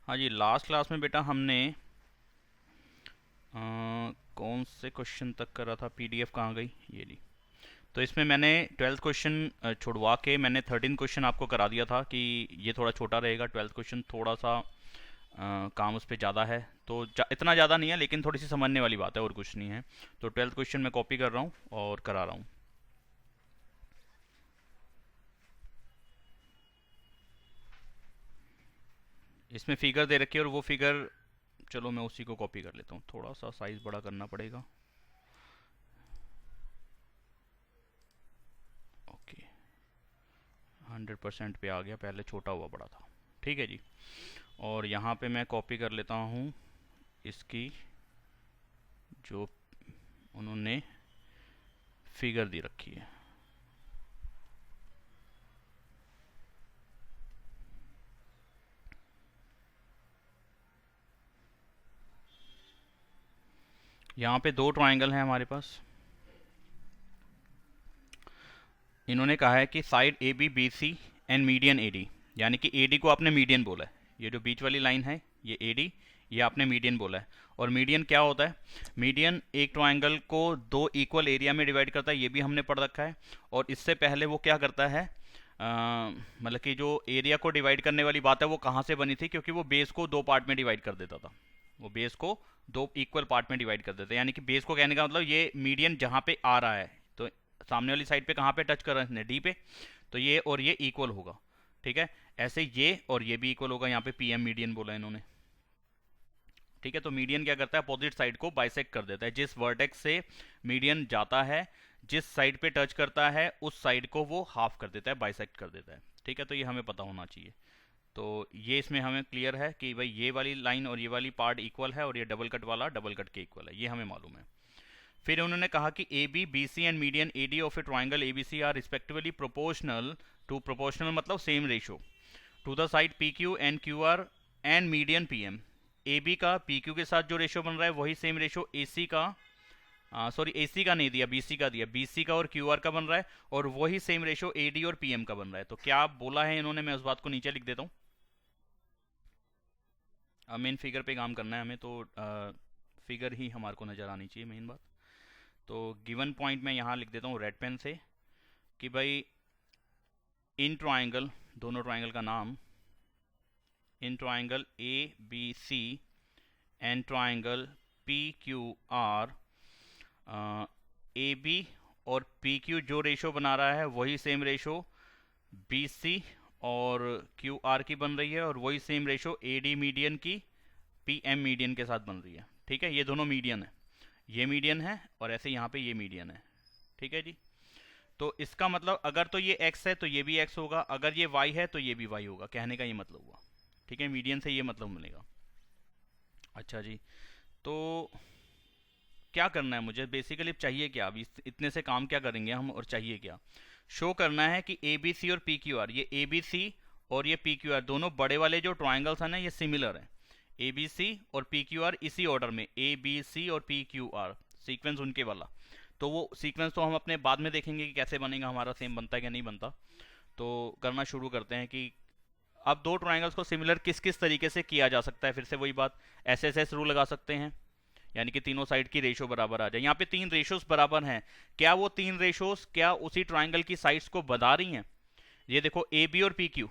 हाँ जी, last class में बेटा हमने कौन से क्वेश्चन तक करा था? पीडीएफ कहाँ गई? ये ली। तो इसमें मैंने 12th क्वेश्चन छुड़वा के मैंने 13 क्वेश्चन आपको करा दिया था कि ये थोड़ा छोटा रहेगा। 12th क्वेश्चन थोड़ा सा काम उस पर ज़्यादा है, तो इतना ज़्यादा नहीं है, लेकिन थोड़ी सी समझने वाली बात है और कुछ नहीं है। तो 12th क्वेश्चन मैं कॉपी कर रहा हूँ और करा रहा हूँ। इसमें फिगर दे रखी है और वो फिगर, चलो मैं उसी को कॉपी कर लेता हूँ। थोड़ा सा साइज़ बड़ा करना पड़ेगा। ओके, 100% पे आ गया, पहले छोटा हुआ बड़ा था। ठीक है जी। और यहाँ पे मैं कॉपी कर लेता हूँ इसकी जो उन्होंने फिगर दी रखी है। यहाँ पे दो ट्राइंगल हैं हमारे पास। इन्होंने कहा है कि side A B B C and median A D, यानी कि ए डी को आपने मीडियन बोला है। ये जो बीच वाली लाइन है ये ए डी, ये आपने मीडियन बोला है। और मीडियन क्या होता है? मीडियन एक ट्राइंगल को दो इक्वल एरिया में डिवाइड करता है, ये भी हमने पढ़ रखा है। और इससे पहले वो क्या करता है, मतलब कि जो एरिया को डिवाइड करने वाली बात है वो कहाँ से बनी थी? क्योंकि वो बेस को दो पार्ट में डिवाइड कर देता था। वो बेस को दो इक्वल पार्ट में डिवाइड कर देते हैं, यानी कि बेस को कहने का मतलब ये मीडियन जहाँ पे आ रहा है, तो सामने वाली साइड पे कहाँ पे टच कर रहे हैं? डी पे। तो ये और ये इक्वल होगा। ठीक है, ऐसे ये और ये भी इक्वल होगा। यहाँ पे पीएम मीडियन बोला इन्होंने। ठीक है, तो मीडियन क्या करता है? अपोजिट साइड को बाइसेक्ट कर देता है। जिस वर्टेक्स से मीडियन जाता है, जिस साइड पे टच करता है, उस साइड को वो हाफ कर देता है, बाइसेक्ट कर देता है। ठीक है, तो ये हमें पता होना चाहिए। तो ये इसमें हमें क्लियर है कि भाई ये वाली लाइन और ये वाली पार्ट इक्वल है, और ये डबल कट वाला डबल कट के इक्वल है, ये हमें मालूम है। फिर उन्होंने कहा कि A B B C and median A D of a triangle A B C are respectively proportional to, proportional मतलब same ratio, to the side P Q and Q R and median P M. A B का P Q के साथ जो ratio बन रहा है वही same ratio A सी का, सॉरी ए सी का नहीं दिया, बी सी का दिया। बी सी का और क्यू आर का बन रहा है, और वही सेम रेशो ए डी और पी एम का बन रहा है। तो क्या बोला है इन्होंने, मैं उस बात को नीचे लिख देता हूँ। अब मेन फिगर पे काम करना है हमें, तो फिगर ही हमारे को नज़र आनी चाहिए, मेन बात। तो गिवन पॉइंट मैं यहाँ लिख देता हूँ रेड पेन से कि भाई इन ट्राइंगल, दोनों ट्राइंगल का नाम, in triangle A B C and triangle P Q R, A B और पी क्यू जो रेशो बना रहा है वही सेम रेशो बी सी और क्यू आर की बन रही है, और वही same ratio A D median की पी एम मीडियन के साथ बन रही है। ठीक है, ये दोनों मीडियन है, ये मीडियन है और ऐसे यहाँ पे ये मीडियन है। ठीक है जी। तो इसका मतलब अगर तो ये x है तो ये भी x होगा, अगर ये y है तो ये भी y होगा, कहने का ये मतलब हुआ। ठीक है, मीडियन से ये मतलब मिलेगा। अच्छा जी, तो क्या करना है मुझे बेसिकली? चाहिए क्या अभी? इतने से काम क्या करेंगे हम, और चाहिए क्या? शो करना है कि ए बी सी और पी क्यू आर, ये ए बी सी और ये पी क्यू आर दोनों बड़े वाले जो ट्राइंगल्स हैं ना, ये सिमिलर हैं। ए बी सी और पी क्यू आर इसी ऑर्डर में, ए बी सी और पी क्यू आर सीक्वेंस उनके वाला। तो वो सीक्वेंस तो हम अपने बाद में देखेंगे कि कैसे बनेगा, हमारा सेम बनता है कि नहीं बनता। तो करना शुरू करते हैं कि अब दो ट्राइंगल्स को सिमिलर किस किस तरीके से किया जा सकता है। फिर से वही बात, एस एस एस रूल लगा सकते हैं, यानी कि तीनों साइड की रेशो बराबर आ जाए। यहाँ पे तीन रेशोस बराबर हैं, क्या वो तीन रेशोस क्या उसी ट्राइंगल की साइड्स को बता रही हैं? ये देखो ए बी और P Q,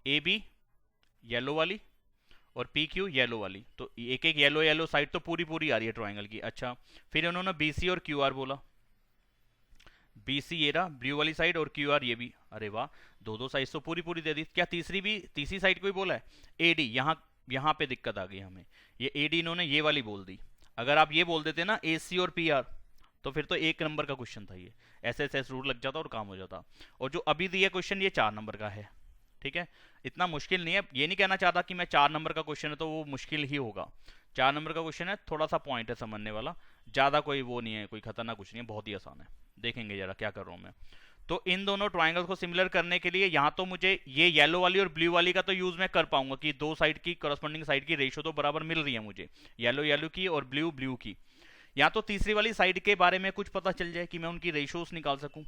A B yellow वाली और पी क्यू येलो वाली, तो एक एक येलो येलो साइड तो पूरी पूरी आ रही है ट्राइंगल की। अच्छा, फिर उन्होंने बी सी और क्यू आर बोला, बी सी ये रहा ब्लू वाली साइड और क्यू आर ये भी। अरे वाह, दो दो साइड तो पूरी पूरी दे दी। क्या तीसरी भी, तीसरी साइड को ही बोला है? ए डी, यहाँ पे दिक्कत आ गई हमें, ये ए डी इन्होंने ये वाली बोल दी। अगर आप ये बोल देते ना ए सी और पी आर, तो फिर तो एक नंबर का क्वेश्चन था ये, एस एस एस रूल लग जाता और काम हो जाता। और जो अभी दिया क्वेश्चन ये 4 नंबर का है। ठीक है, इतना मुश्किल नहीं है। ये नहीं कहना चाहता कि मैं 4 नंबर का क्वेश्चन है तो वो मुश्किल ही होगा। 4 नंबर का क्वेश्चन है, थोड़ा सा पॉइंट है समझने वाला, ज़्यादा कोई वो नहीं है, कोई खतरनाक कुछ नहीं है, बहुत ही आसान है। देखेंगे जरा क्या कर रहा हूँ मैं। तो इन दोनों ट्राइंगल्स को सिमिलर करने के लिए यहाँ तो मुझे ये येलो वाली और ब्लू वाली का तो यूज मैं कर पाऊंगा कि दो साइड की करस्पॉन्डिंग साइड की रेशो तो बराबर मिल रही है मुझे, येलो येलो की और ब्लू ब्लू की। या तो तीसरी वाली साइड के बारे में कुछ पता चल जाए कि मैं उनकी रेशोस निकाल सकूं,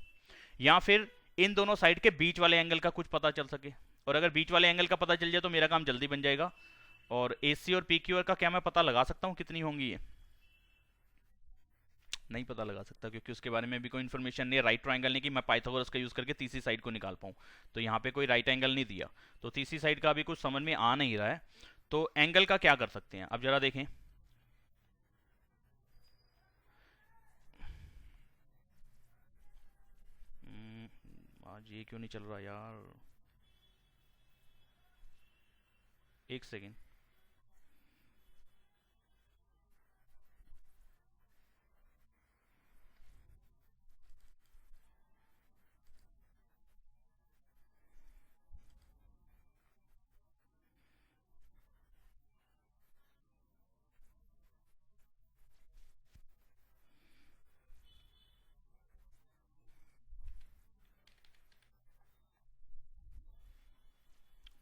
या फिर इन दोनों साइड के बीच वाले एंगल का कुछ पता चल सके। और अगर बीच वाले एंगल का पता चल जाए तो मेरा काम जल्दी बन जाएगा। और AC और PQR का क्या मैं पता लगा सकता हूँ कितनी होंगी ये? नहीं पता लगा सकता, क्योंकि उसके बारे में भी कोई इन्फॉर्मेशन नहीं है। राइट ट्राइंगल नहीं कि मैं पाइथागोरस का यूज़ करके तीसरी साइड को निकाल पाऊँ, तो यहाँ पे कोई राइट एंगल नहीं दिया, तो तीसरी साइड का अभी कुछ समझ में आ नहीं रहा है। तो एंगल का क्या कर सकते हैं, अब जरा देखें। आज ये क्यों नहीं चल रहा यार, एक सेकेंड।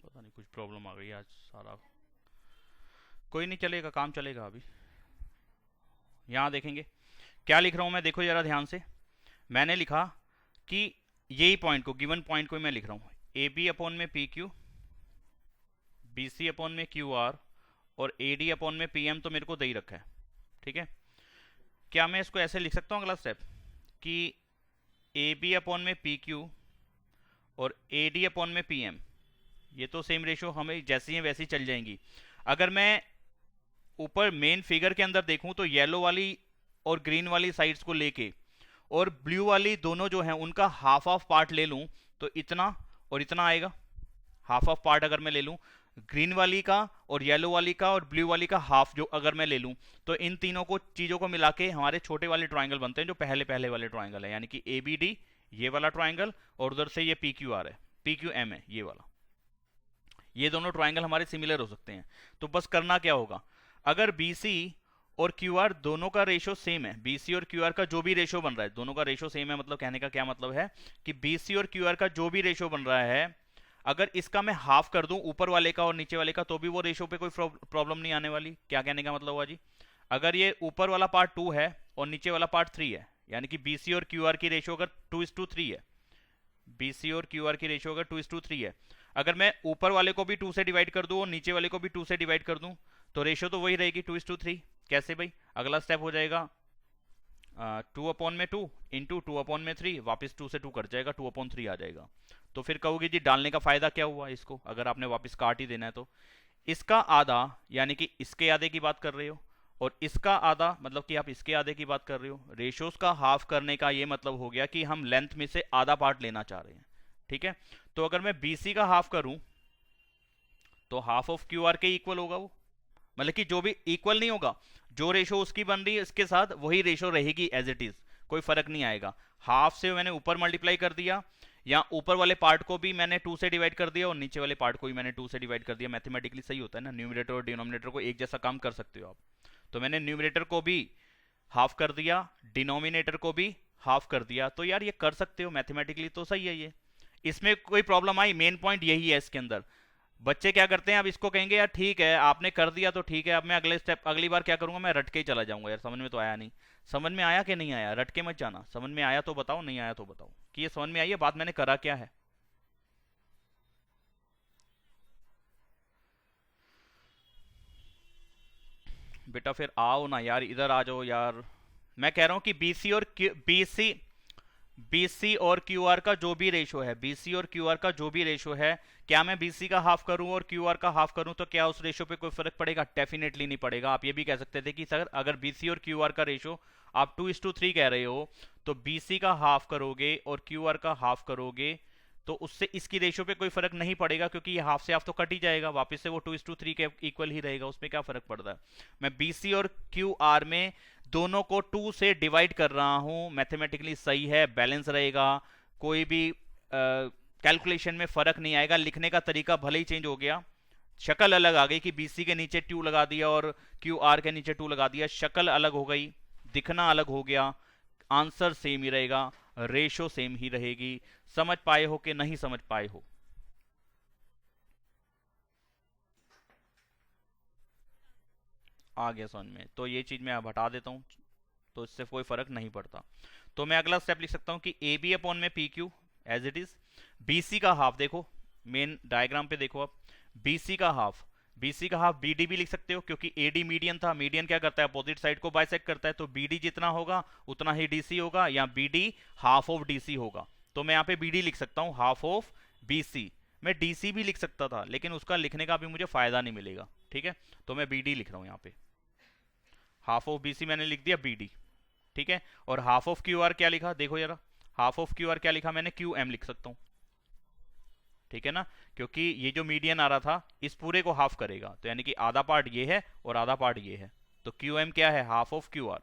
पता नहीं कुछ प्रॉब्लम आ गई आज सारा। कोई नहीं, चलेगा, काम चलेगा अभी। यहाँ देखेंगे क्या लिख रहा हूँ मैं, देखो जरा ध्यान से। मैंने लिखा कि यही पॉइंट को, गिवन पॉइंट को मैं लिख रहा हूँ ए बी अपॉन में P Q, B C upon में क्यू आर, और ए डी अपॉन में पी एम तो मेरे को दे ही रखा है। ठीक है, क्या मैं इसको ऐसे लिख सकता हूँ अगला स्टेप, कि ए बी अपॉन में पी क्यू और ए डी अपॉन में पी एम, ये तो सेम रेशियो हमें जैसी हैं वैसी चल जाएंगी। अगर मैं ऊपर मेन फिगर के अंदर देखूं तो येलो वाली और ग्रीन वाली साइड्स को लेके और ब्लू वाली दोनों जो हैं उनका हाफ ऑफ पार्ट ले लूं तो इतना और इतना आएगा। हाफ ऑफ पार्ट अगर मैं ले लूं ग्रीन वाली का और येलो वाली का और ब्लू वाली का हाफ जो अगर मैं ले लूं, तो इन तीनों को चीजों को मिला के हमारे छोटे वाले ट्राइंगल बनते हैं, जो पहले पहले वाले ट्राइंगल है, यानी कि ए बी डी ये वाला ट्राइंगल, और उधर से ये पी क्यू आर है, पी क्यू एम है ये वाला। ये दोनों ट्राइंगल हमारे सिमिलर हो सकते हैं। तो बस करना क्या होगा, अगर बी सी और क्यू आर दोनों का रेशो सेम है, बी सी और क्यू आर का जो भी रेशो बन रहा है दोनों का रेशो सेम है, मतलब कहने का क्या मतलब है कि बी सी और क्यू आर का जो भी रेशो बन रहा है, अगर इसका मैं हाफ कर दूं ऊपर वाले का और नीचे वाले का, तो भी वो रेशो पे कोई प्रॉब्लम नहीं आने वाली। क्या कहने का मतलब हुआ जी, अगर ये ऊपर वाला पार्ट 2 है और नीचे वाला पार्ट 3 है, यानी कि बी सी और क्यू आर की रेशो अगर 2:3 है, बी सी और क्यू आर की रेशो अगर 2:3 है, अगर मैं ऊपर वाले को भी 2 से डिवाइड कर दूं और नीचे वाले को भी 2 से डिवाइड कर दूं, तो रेशो तो वही रहेगी 2:3। कैसे भाई, अगला स्टेप हो जाएगा 2/2 इंटू 2/3, वापस 2 से 2 कट जाएगा, 2/3 आ जाएगा। तो फिर कहोगे जी डालने का फायदा क्या हुआ इसको, अगर आपने वापस काट ही देना है तो। इसका आधा यानी कि इसके आधे की बात कर रहे हो, और इसका आधा मतलब कि आप इसके आधे की बात कर रहे हो। रेशोस का हाफ करने का ये मतलब हो गया कि हम लेंथ में से आधा पार्ट लेना चाह रहे हैं। ठीक है, तो अगर मैं BC का हाफ करूं तो हाफ ऑफ QR के इक्वल होगा वो, मतलब कि जो भी इक्वल नहीं होगा, जो रेशो उसकी बन रही है इसके साथ वही रेशो रहेगी एज इट इज, कोई फर्क नहीं आएगा। हाफ से मैंने ऊपर मल्टीप्लाई कर दिया, या ऊपर वाले पार्ट को भी मैंने 2 से डिवाइड कर दिया और नीचे वाले पार्ट को भी मैंने 2 से डिवाइड कर दिया। मैथमेटिकली सही होता है ना, न्यूमरेटर और डिनोमिनेटर को एक जैसा काम कर सकते हो आप। तो मैंने न्यूमरेटर को भी हाफ कर दिया, डिनोमिनेटर को भी हाफ कर दिया, तो यार ये कर सकते हो मैथमेटिकली, तो सही है ये, इसमें कोई प्रॉब्लम आई? मेन पॉइंट यही है इसके अंदर। बच्चे क्या करते हैं, अब इसको कहेंगे यार ठीक है आपने कर दिया तो ठीक है, अब मैं अगले स्टेप अगली बार क्या करूंगा, मैं रट के ही चला जाऊंगा। यार समझ में तो आया नहीं, समझ में आया कि नहीं आया, रट के मत जाना, समझ में आया तो बताओ, नहीं आया तो बताओ कि ये समझ में आई है बात, मैंने करा क्या है। बेटा फिर आओ ना यार, इधर आ जाओ यार। मैं कह रहा हूं कि बीसी और क्यू आर का जो भी रेशो है, बीसी और क्यू आर का जो भी रेशो है, क्या मैं बीसी का हाफ करूं और क्यू आर का हाफ करूं तो क्या उस रेशो पे कोई फर्क पड़ेगा? डेफिनेटली नहीं पड़ेगा। आप ये भी कह सकते थे कि सर अगर बीसी और क्यू आर का रेशो आप 2:3 कह रहे हो, तो बीसी का हाफ करोगे और क्यू आर का हाफ करोगे तो उससे इसकी रेशो पे कोई फर्क नहीं पड़ेगा, क्योंकि ये हाफ से हाफ तो कट ही जाएगा, वापस से वो 2:3 के इक्वल ही रहेगा, उसमें क्या फर्क पड़ता है। मैं बीसी और क्यू आर में दोनों को 2 से डिवाइड कर रहा हूं, मैथमेटिकली सही है, बैलेंस रहेगा, कोई भी कैलकुलेशन में फर्क नहीं आएगा। लिखने का तरीका भले ही चेंज हो गया, शक्ल अलग आ गई कि बीसी के नीचे 2 लगा दिया और क्यू आर के नीचे 2 लगा दिया, शक्ल अलग हो गई, दिखना अलग हो गया, आंसर सेम ही रहेगा, रेशो सेम ही रहेगी। समझ पाए हो कि नहीं समझ पाए हो? आ गया समझ में? तो ये चीज मैं अब हटा देता हूं, तो इससे कोई फर्क नहीं पड़ता। तो मैं अगला स्टेप लिख सकता हूं कि ए बी अपॉन में P Q as it is, BC का हाफ, देखो मेन डायग्राम पे देखो आप, बीसी का हाफ BC का हाफ BD भी लिख सकते हो, क्योंकि AD मीडियन था, मीडियन क्या करता है, अपोजिट साइड को बाइसेक्ट करता है, तो BD जितना होगा उतना ही DC होगा, या BD हाफ ऑफ DC होगा। तो मैं यहाँ पे BD लिख सकता हूँ, हाफ ऑफ BC। मैं DC भी लिख सकता था, लेकिन उसका लिखने का भी मुझे फायदा नहीं मिलेगा, ठीक है, तो मैं BD लिख रहा हूँ यहाँ पे। हाफ ऑफ BC मैंने लिख दिया BD, ठीक है। और हाफ ऑफ QR क्या लिखा, देखो जरा, हाफ ऑफ QR क्या लिखा मैंने, QM लिख सकता हूँ, ठीक है ना, क्योंकि ये जो मीडियन आ रहा था इस पूरे को हाफ करेगा, तो यानी कि आधा पार्ट ये है और आधा पार्ट ये है, तो QM क्या है, हाफ ऑफ QR,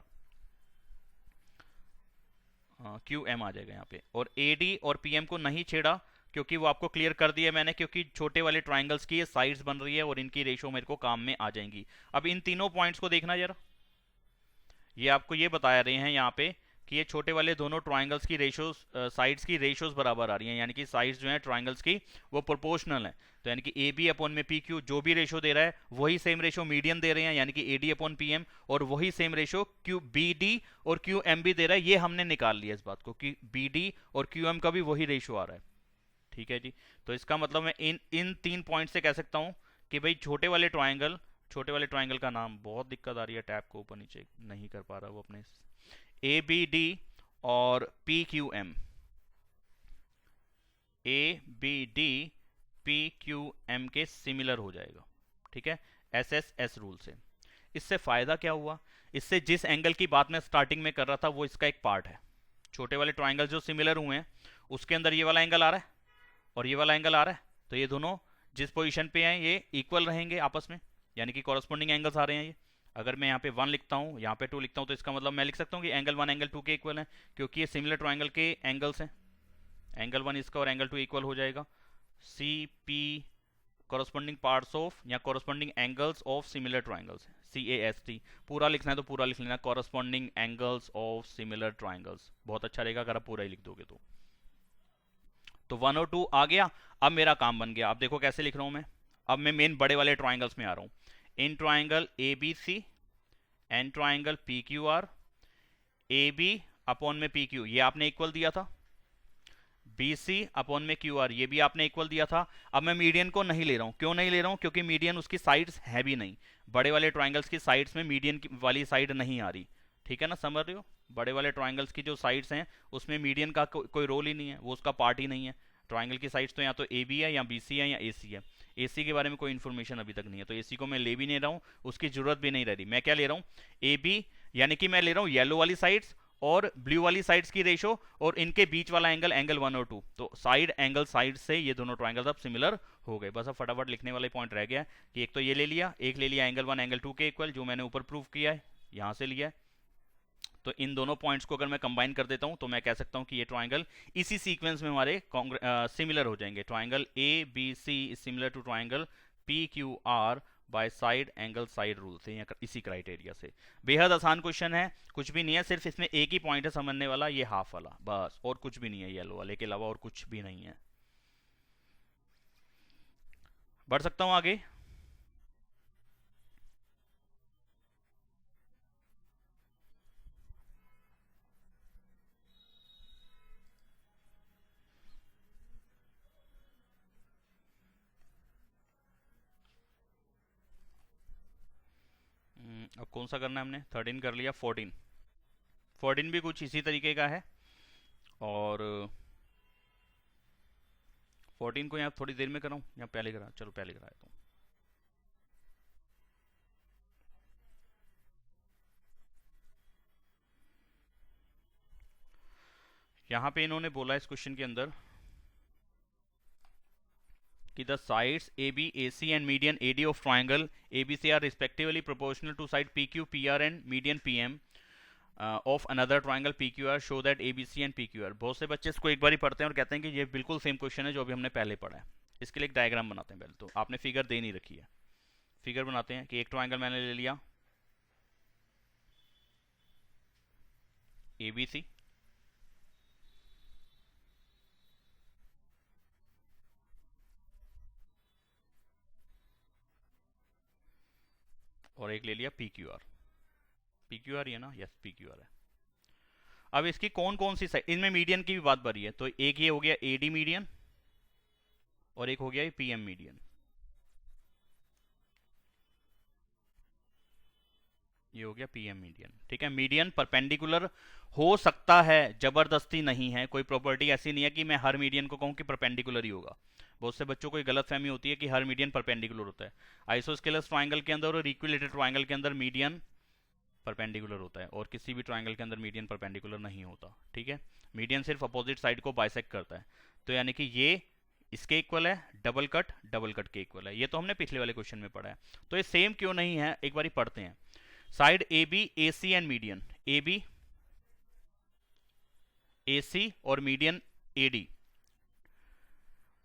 QM आ जाएगा यहाँ पे। और AD और PM को नहीं छेड़ा, क्योंकि वो आपको क्लियर कर दिया मैंने, क्योंकि छोटे वाले ट्राइंगल्स की ये साइड्स बन रही है और इनकी रेशो मेरे को काम में आ जाएंगी। अब इन तीनों पॉइंट्स को देखना जरा, ये आपको ये बता रहे हैं यहाँ पे कि ये छोटे वाले दोनों ट्राइंगल्स की रेशोज, साइड्स की रेशोज बराबर आ रही हैं, यानी कि साइड्स जो है ट्राइंगल्स की वो प्रोपोर्शनल है। तो यानी कि AB अपॉन में PQ जो भी रेशो दे रहा है वही सेम रेशो मीडियन दे रहे हैं, यानी कि AD अपॉन PM, और वही सेम रेशो BD और QM भी दे रहा है। ये हमने निकाल लिया इस बात को कि BD और QM का भी वही रेशो आ रहा है, ठीक है जी। तो इसका मतलब मैं इन तीन पॉइंट से कह सकता हूँ कि भाई छोटे वाले ट्राइंगल का नाम, बहुत दिक्कत आ रही है, टैब को ऊपर नीचे नहीं कर पा रहा वो अपने, ABD और PQM, ABD PQM के सिमिलर हो जाएगा, ठीक है, SSS रूल से। इससे फायदा क्या हुआ, इससे जिस एंगल की बात मैं स्टार्टिंग में कर रहा था वो इसका एक पार्ट है। छोटे वाले ट्राइंगल जो सिमिलर हुए हैं उसके अंदर ये वाला एंगल आ रहा है और ये वाला एंगल आ रहा है, तो ये दोनों जिस पोजीशन पे हैं ये इक्वल रहेंगे आपस में, यानी कि कॉरस्पॉन्डिंग एंगल्स आ रहे हैं ये। अगर मैं यहाँ पे 1 लिखता हूँ, यहाँ पे 2 लिखता हूँ, तो इसका मतलब मैं लिख सकता हूँ कि एंगल 1 एंगल 2 के इक्वल है, क्योंकि ये सिमिलर ट्राइंगल के एंगल्स हैं। एंगल 1 इसका और एंगल 2 इक्वल हो जाएगा। CP कॉरस्पॉन्डिंग पार्ट्स ऑफ या corresponding angles of similar triangles, CAST। पूरा लिखना है तो पूरा लिख लेना, corresponding angles of similar triangles, बहुत अच्छा रहेगा अगर आप पूरा ही लिख दोगे तो 1 और 2 आ गया। अब मेरा काम बन गया, अब देखो कैसे लिख रहा हूं मैं। अब मैं मेन बड़े वाले ट्राइंगल्स में आ रहा हूं, in triangle ABC, and triangle PQR, AB upon में PQ ये आपने इक्वल दिया था, BC अपॉन में QR ये भी आपने इक्वल दिया था। अब मैं मीडियन को नहीं ले रहा हूं, क्यों नहीं ले रहा हूं, क्योंकि मीडियन उसकी साइड्स है भी नहीं, बड़े वाले ट्राइंगल्स की साइड्स में मीडियन वाली साइड नहीं आ रही, ठीक है ना, समझ रहे हो। बड़े वाले ट्राइंगल्स की जो साइड्स हैं उसमें मीडियन का कोई रोल ही नहीं है, वो उसका पार्ट ही नहीं है। ट्राइंगल की साइड्स तो या तो AB है या BC है या AC है। AC के बारे में कोई इन्फॉर्मेशन अभी तक नहीं है, तो AC को मैं ले भी नहीं रहा हूँ, उसकी जरूरत भी नहीं रह रही। मैं क्या ले रहा हूँ, AB, यानी कि मैं ले रहा हूँ येलो वाली साइड्स और ब्लू वाली साइड्स की रेशो और इनके बीच वाला एंगल, एंगल 1 और 2। तो साइड एंगल साइड से ये दोनों ट्राइंगल्स अब सिमिलर हो गए। बस अब फटाफट लिखने वाले पॉइंट रह गया कि एक तो ये ले लिया, एक ले लिया एंगल 1 एंगल 2 के इक्वल, जो मैंने ऊपर प्रूव किया है, यहां से लिया है। तो इन दोनों पॉइंट्स को अगर मैं कंबाइन कर देता हूं तो मैं कह सकता हूं कि ये ट्राइंगल इसी सीक्वेंस में हमारे सिमिलर हो जाएंगे। Triangle ABC is similar to triangle PQR by side angle side rule से, या इसी क्राइटेरिया से। बेहद आसान क्वेश्चन है, कुछ भी नहीं है, सिर्फ इसमें एक ही पॉइंट है समझने वाला, ये हाफ वाला, बस, और कुछ भी नहीं है, येलो वाले के अलावा और कुछ भी नहीं है। बढ़ सकता हूं आगे। अब कौन सा करना है हमने, 13 कर लिया, 14 भी कुछ इसी तरीके का है। और 14 को यहाँ थोड़ी देर में कराऊँ या पहले करा, चलो पहले करा देता हूँ। यहाँ पे इन्होंने बोला इस क्वेश्चन के अंदर कि the sides AB, AC and median AD of triangle ABC are respectively proportional to side PQ, PR and median PM of another triangle PQR show that ABC and PQR। बहुत से बच्चे इसको एक बार ही पढ़ते हैं और कहते हैं कि ये बिल्कुल सेम क्वेश्चन है जो अभी हमने पहले पढ़ा है। इसके लिए एक डायग्राम बनाते हैं पहले, तो आपने फिगर दे नहीं रखी है, फिगर बनाते हैं कि एक ट्राइंगल मैंने ले लिया ABC, और एक ले लिया PQR। PQR ही है ना, यस PQR है। अब इसकी कौन कौन सी साइड, इनमें मीडियन की भी बात बनी है, तो एक ये हो गया AD मीडियन और एक हो गया PM मीडियन। ये हो गया पीएम मीडियन। ठीक है, मीडियन परपेंडिकुलर हो सकता है, जबरदस्ती नहीं है, कोई प्रॉपर्टी ऐसी नहीं है कि मैं हर मीडियन को कहूँ कि परपेंडिकुलर ही होगा। बहुत से बच्चों को गलत फहमी होती है कि हर मीडियन परपेंडिकुलर होता है। आइसोस्केलस ट्राइंगल के अंदर और इक्विलेटरल ट्राइंगल के अंदर मीडियन परपेंडिकुलर होता है, और किसी भी ट्राइंगल के अंदर मीडियन परपेंडिकुलर नहीं होता। ठीक है, मीडियन सिर्फ अपोजिट साइड को बाइसेक्ट करता है। तो यानी कि ये इसके इक्वल है, डबल कट के इक्वल है। ये तो हमने पिछले वाले क्वेश्चन में पढ़ा है। तो ये सेम क्यों नहीं है, एक बार पढ़ते हैं। Side A B A C and median A B A C और median A D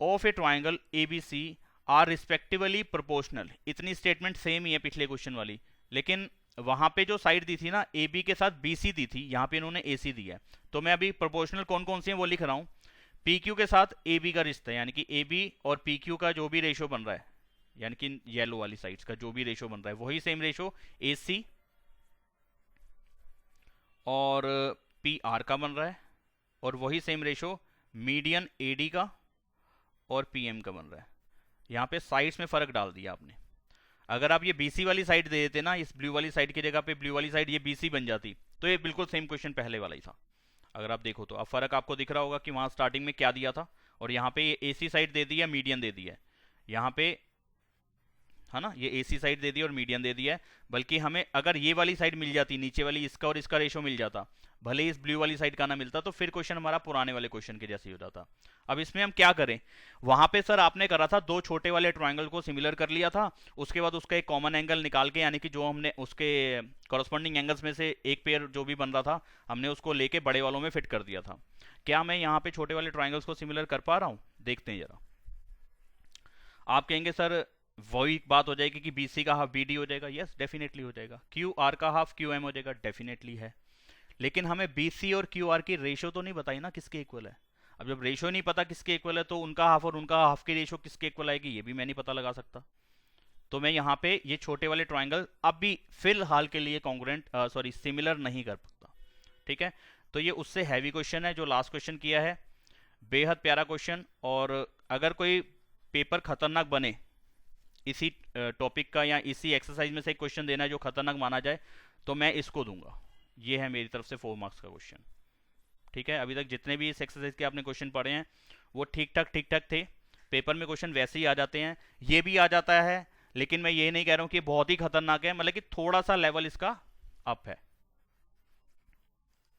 of a triangle A B C are respectively proportional. इतनी स्टेटमेंट सेम ही है पिछले क्वेश्चन वाली, लेकिन वहां पे जो साइड दी थी ना ए बी के साथ बी सी दी थी, यहां पे इन्होंने ए सी दिया है। तो मैं अभी प्रोपोर्शनल कौन कौन सी है वो लिख रहा हूं। पी क्यू के साथ ए बी का रिश्ता है, यानी कि ए बी और पी क्यू का जो भी रेशो बन रहा है, यानी कि येलो वाली साइड्स का जो भी रेशो बन रहा है वही सेम रेशो ए सी और पी आर का बन रहा है, और वही same ratio median A D का और पी एम का बन रहा है। यहाँ पे साइड्स में फर्क डाल दिया आपने। अगर आप ये बीसी वाली साइड दे देते ना, इस ब्लू वाली साइड की जगह पे ब्लू वाली साइड ये बीसी बन जाती, तो ये बिल्कुल सेम क्वेश्चन पहले वाला ही था। अगर आप देखो तो अब फर्क आपको दिख रहा होगा कि वहां स्टार्टिंग में क्या दिया था, और यहाँ पे ये एसी साइड दे दिया, मीडियन दे दिया है यहाँ पे, है ना, ये एसी साइड दे दी और मीडियन दे दिया है। बल्कि हमें अगर ये वाली साइड मिल जाती, नीचे वाली इसका और इसका रेशो मिल जाता, भले इस ब्लू वाली साइड का ना मिलता, तो फिर क्वेश्चन हमारा पुराने वाले क्वेश्चन के जैसे ही हो जाता। अब इसमें हम क्या करें, वहां पे सर आपने करा था दो छोटे वाले ट्रायंगल को सिमिलर कर लिया था, उसके बाद उसका एक कॉमन एंगल निकाल के, यानी कि जो हमने उसके कॉरस्पॉन्डिंग एंगल्स में से एक पेयर जो भी बन रहा था हमने उसको लेके बड़े वालों में फिट कर दिया था। क्या मैं यहाँ पे छोटे वाले ट्राइंगल्स को सिमिलर कर पा रहा हूँ, देखते हैं जरा। आप कहेंगे सर वही बात हो जाएगी कि बीसी का हाफ बीडी हो जाएगा। यस, डेफिनेटली हो जाएगा। क्यू आर का हाफ क्यू एम हो जाएगा, डेफिनेटली है। लेकिन हमें बीसी और क्यू आर की रेशो तो नहीं बताई ना किसके इक्वल है। अब जब रेशो नहीं पता किसके इक्वल है, तो उनका हाफ और उनका हाफ की रेशो किसके इक्वल आएगी ये भी मैं नहीं पता लगा सकता। तो मैं यहाँ पे ये छोटे वाले ट्राइंगल अब भी फिलहाल के लिए कॉन्ग्रुएंट सिमिलर नहीं कर सकता। ठीक है, तो ये उससे हैवी क्वेश्चन है जो लास्ट क्वेश्चन किया है, बेहद प्यारा क्वेश्चन। और अगर कोई पेपर खतरनाक बने इसी टॉपिक का या इसी एक्सरसाइज में से एक क्वेश्चन देना है जो खतरनाक माना जाए, तो मैं इसको दूंगा। ये है मेरी तरफ से 4 मार्क्स का क्वेश्चन। ठीक है, अभी तक जितने भी इस एक्सरसाइज के आपने क्वेश्चन पढ़े हैं वो ठीक ठाक थे। पेपर में क्वेश्चन वैसे ही आ जाते हैं, ये भी आ जाता है, लेकिन मैं ये नहीं कह रहा हूं कि बहुत ही खतरनाक है, मतलब कि थोड़ा सा लेवल इसका अप है।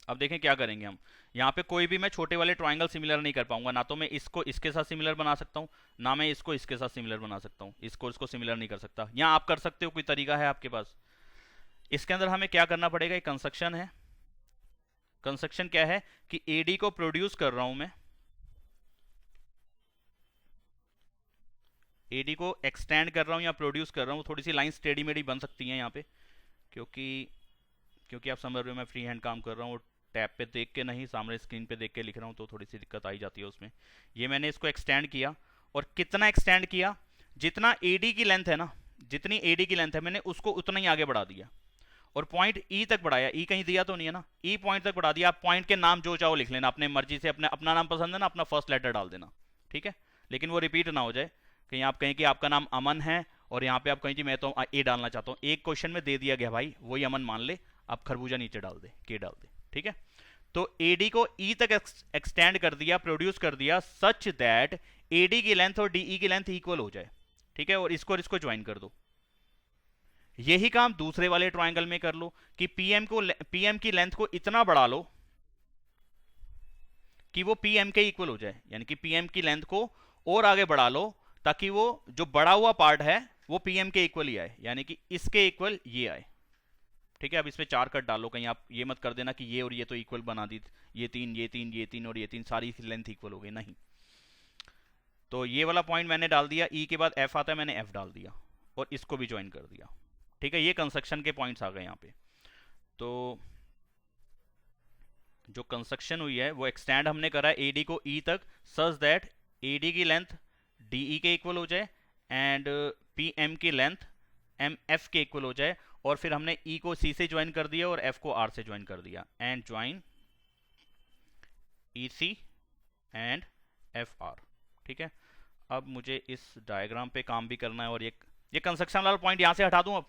अब देखें क्या करेंगे हम। यहाँ पे कोई भी मैं छोटे वाले ट्राइंगल सिमिलर नहीं कर पाऊंगा, ना तो मैं इसको इसके साथ सिमिलर बना सकता हूँ, ना मैं इसको इसके साथ सिमिलर बना सकता हूँ। इसको सिमिलर नहीं कर सकता। यहाँ आप कर सकते हो, कोई तरीका है आपके पास। इसके अंदर हमें क्या करना पड़ेगा, एक कंस्ट्रक्शन है। कंस्ट्रक्शन क्या है कि एडी को प्रोड्यूस कर रहा हूं मैं, एडी को एक्सटेंड कर रहा हूं या प्रोड्यूस कर रहा हूं। थोड़ी सी लाइन टेढ़ी मेढ़ी बन सकती हैं यहाँ पे, क्योंकि क्योंकि आप समझ रहे हो मैं फ्री हैंड काम कर रहा हूँ, टैब पे देख के नहीं, सामने स्क्रीन पे देख के लिख रहा हूँ, तो थोड़ी सी दिक्कत आई जाती है उसमें। ये मैंने इसको एक्सटेंड किया, और कितना एक्सटेंड किया, जितना एडी की लेंथ है ना, जितनी एडी की लेंथ है मैंने उसको उतना ही आगे बढ़ा दिया, और पॉइंट ई तक बढ़ाया। ई कहीं दिया तो नहीं है ना, ई पॉइंट तक बढ़ा दिया। आप पॉइंट के नाम जो चाहो लिख लेना अपने मर्जी से, अपना नाम पसंद है ना, अपना फर्स्ट लेटर डाल देना। ठीक है, लेकिन वो रिपीट ना हो जाए, कहीं आप कहें कि आपका नाम अमन है और यहाँ पे आप कहें जी मैं तो ए डालना चाहता हूँ। एक क्वेश्चन में दे दिया गया भाई, वही अमन मान ले, आप खरबूजा नीचे डाल दे, के डाल दे। ठीक है, तो एडी को ई तक एक्सटेंड कर दिया, प्रोड्यूस कर दिया, सच दैट एडी की लेंथ और डीई की लेंथ इक्वल हो जाए। ठीक है, और इसको ज्वाइन कर दो। यही काम दूसरे वाले ट्रायंगल में कर लो कि पीएम की लेंथ को इतना बढ़ा लो कि वो पीएम के इक्वल हो जाए, यानी कि पीएम की लेंथ को और आगे बढ़ा लो ताकि वो जो बढ़ा हुआ पार्ट है वो पीएम के इक्वल ही आए, यानी कि इसके इक्वल ये आए। ठीक है, अब इसमें 4 कट डालो, कहीं आप ये मत कर देना कि ये और ये तो इक्वल बना दी, ये 3 ये 3 ये 3 और ये 3 सारी लेंथ इक्वल हो गई, नहीं। तो ये वाला पॉइंट मैंने डाल दिया, ई के बाद एफ आता है, मैंने एफ डाल दिया और इसको भी ज्वाइन कर दिया। ठीक है, ये कंस्ट्रक्शन के पॉइंट्स आ गए यहाँ पे। तो जो कंस्ट्रक्शन हुई है वो एक्सटेंड हमने करा है एडी को ई तक, सच दैट एडी की लेंथ डीई के इक्वल हो जाए एंड पीएम की लेंथ एम एफ के इक्वल हो जाए, और फिर हमने ई को सी से ज्वाइन कर दिया और एफ को आर से ज्वाइन कर दिया, and join E C and F R. ठीक है, अब मुझे इस डायग्राम पे काम भी करना है, और ये कंस्ट्रक्शन वाला पॉइंट यहां से हटा दूं। अब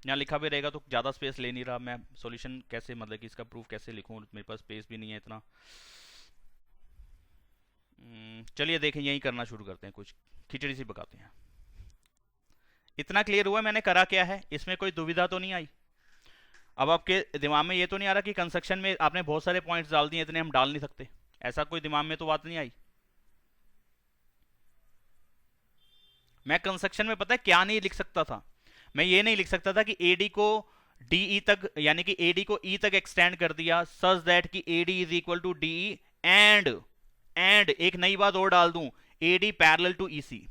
यहाँ लिखा भी रहेगा तो ज़्यादा स्पेस ले नहीं रहा मैं, सॉल्यूशन कैसे मतलब कि इसका प्रूफ कैसे लिखूँ, मेरे पास स्पेस भी नहीं है इतना। चलिए देखें, यही करना शुरू करते हैं, कुछ खिचड़ी सी पकाते हैं। इतना क्लियर हुआ मैंने करा क्या है, इसमें कोई दुविधा तो नहीं आई? अब आपके दिमाग में ये तो नहीं आ रहा कि कंस्ट्रक्शन में आपने बहुत सारे पॉइंट्स डाल दिए, इतने हम डाल नहीं सकते, ऐसा कोई दिमाग में तो बात नहीं आई? मैं कंस्ट्रक्शन में पता है क्या नहीं लिख सकता था, मैं ये नहीं लिख सकता था कि एडी को डीई तक, यानी कि एडी को ई तक एक्सटेंड कर दिया सच दैट कि AD is equal to DE and एक नई बात और डाल दूं, एडी पैरेलल टू ईसी।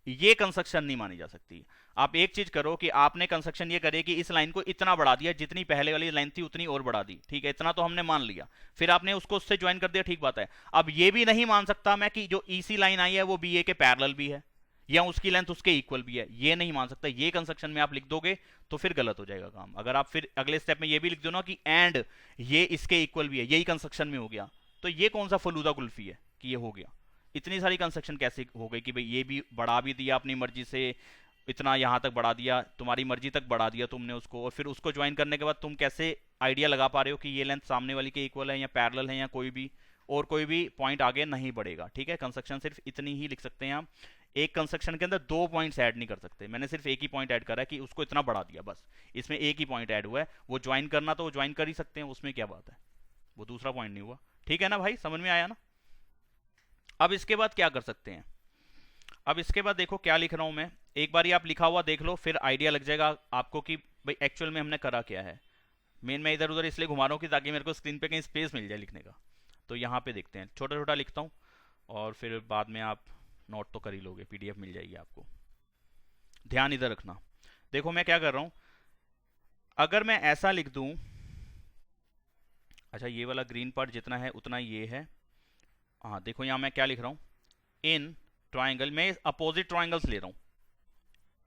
ये कंस्ट्रक्शन नहीं मानी जा सकती। आप एक चीज करो कि आपने कंस्ट्रक्शन ये करे कि इस लाइन को इतना बढ़ा दिया, जितनी पहले वाली लाइन थी उतनी और बढ़ा दी, ठीक है, इतना तो हमने मान लिया, फिर आपने उसको उससे ज्वाइन कर दिया, ठीक बात है। अब ये भी नहीं मान सकता मैं कि जो ईसी लाइन आई है वो बीए के पैरेलल भी है या उसकी लेंथ उसके इक्वल भी है, ये नहीं मान सकता। ये कंस्ट्रक्शन में आप लिख दोगे तो फिर गलत हो जाएगा काम। अगर आप फिर अगले स्टेप में ये भी लिख दो ना कि एंड ये इसके इक्वल भी है, यही कंस्ट्रक्शन में हो गया, तो ये कौन सा फलूदा कुल्फी है कि ये हो गया? इतनी सारी कंस्ट्रक्शन कैसे हो गई कि भाई ये भी बढ़ा भी दिया अपनी मर्जी से, इतना यहां तक बढ़ा दिया, तुम्हारी मर्जी तक बढ़ा दिया तुमने उसको, और फिर उसको ज्वाइन करने के बाद तुम कैसे आइडिया लगा पा रहे हो कि ये लेंथ सामने वाली के इक्वल है या पैरेलल है या कोई भी और कोई भी पॉइंट आगे नहीं बढ़ेगा, ठीक है। कंस्ट्रक्शन सिर्फ इतनी ही लिख सकते हैं हम, एक कंस्ट्रक्शन के अंदर दो पॉइंट्स ऐड नहीं कर सकते। मैंने सिर्फ एक ही पॉइंट ऐड करा है कि उसको इतना बढ़ा दिया, बस इसमें एक ही पॉइंट ऐड हुआ है। वो ज्वाइन करना तो वो ज्वाइन कर ही सकते हैं, उसमें क्या बात है, वो दूसरा पॉइंट नहीं हुआ, ठीक है ना भाई, समझ में आया ना? अब इसके बाद क्या कर सकते हैं? अब इसके बाद देखो क्या लिख रहा हूं मैं, एक बार आप लिखा हुआ देख लो, फिर आइडिया लग जाएगा आपको कि भाई एक्चुअल में हमने करा क्या है। मेन मैं इधर उधर इसलिए घुमा रहा हूं कि ताकि मेरे को स्क्रीन पे कहीं स्पेस मिल जाए लिखने का। तो यहाँ पे देखते हैं, छोटा छोटा लिखता हूँ और फिर बाद में आप नोट तो कर ही लोगे, पीडीएफ मिल जाएगी आपको। ध्यान इधर रखना, देखो मैं क्या कर रहा हूं, अगर मैं ऐसा लिख दूं, अच्छा ये वाला ग्रीन पार्ट जितना है उतना ये है, हाँ देखो यहां मैं क्या लिख रहा हूं, इन ट्राइंगल में अपोजिट ट्राइंगल्स ले रहा हूं,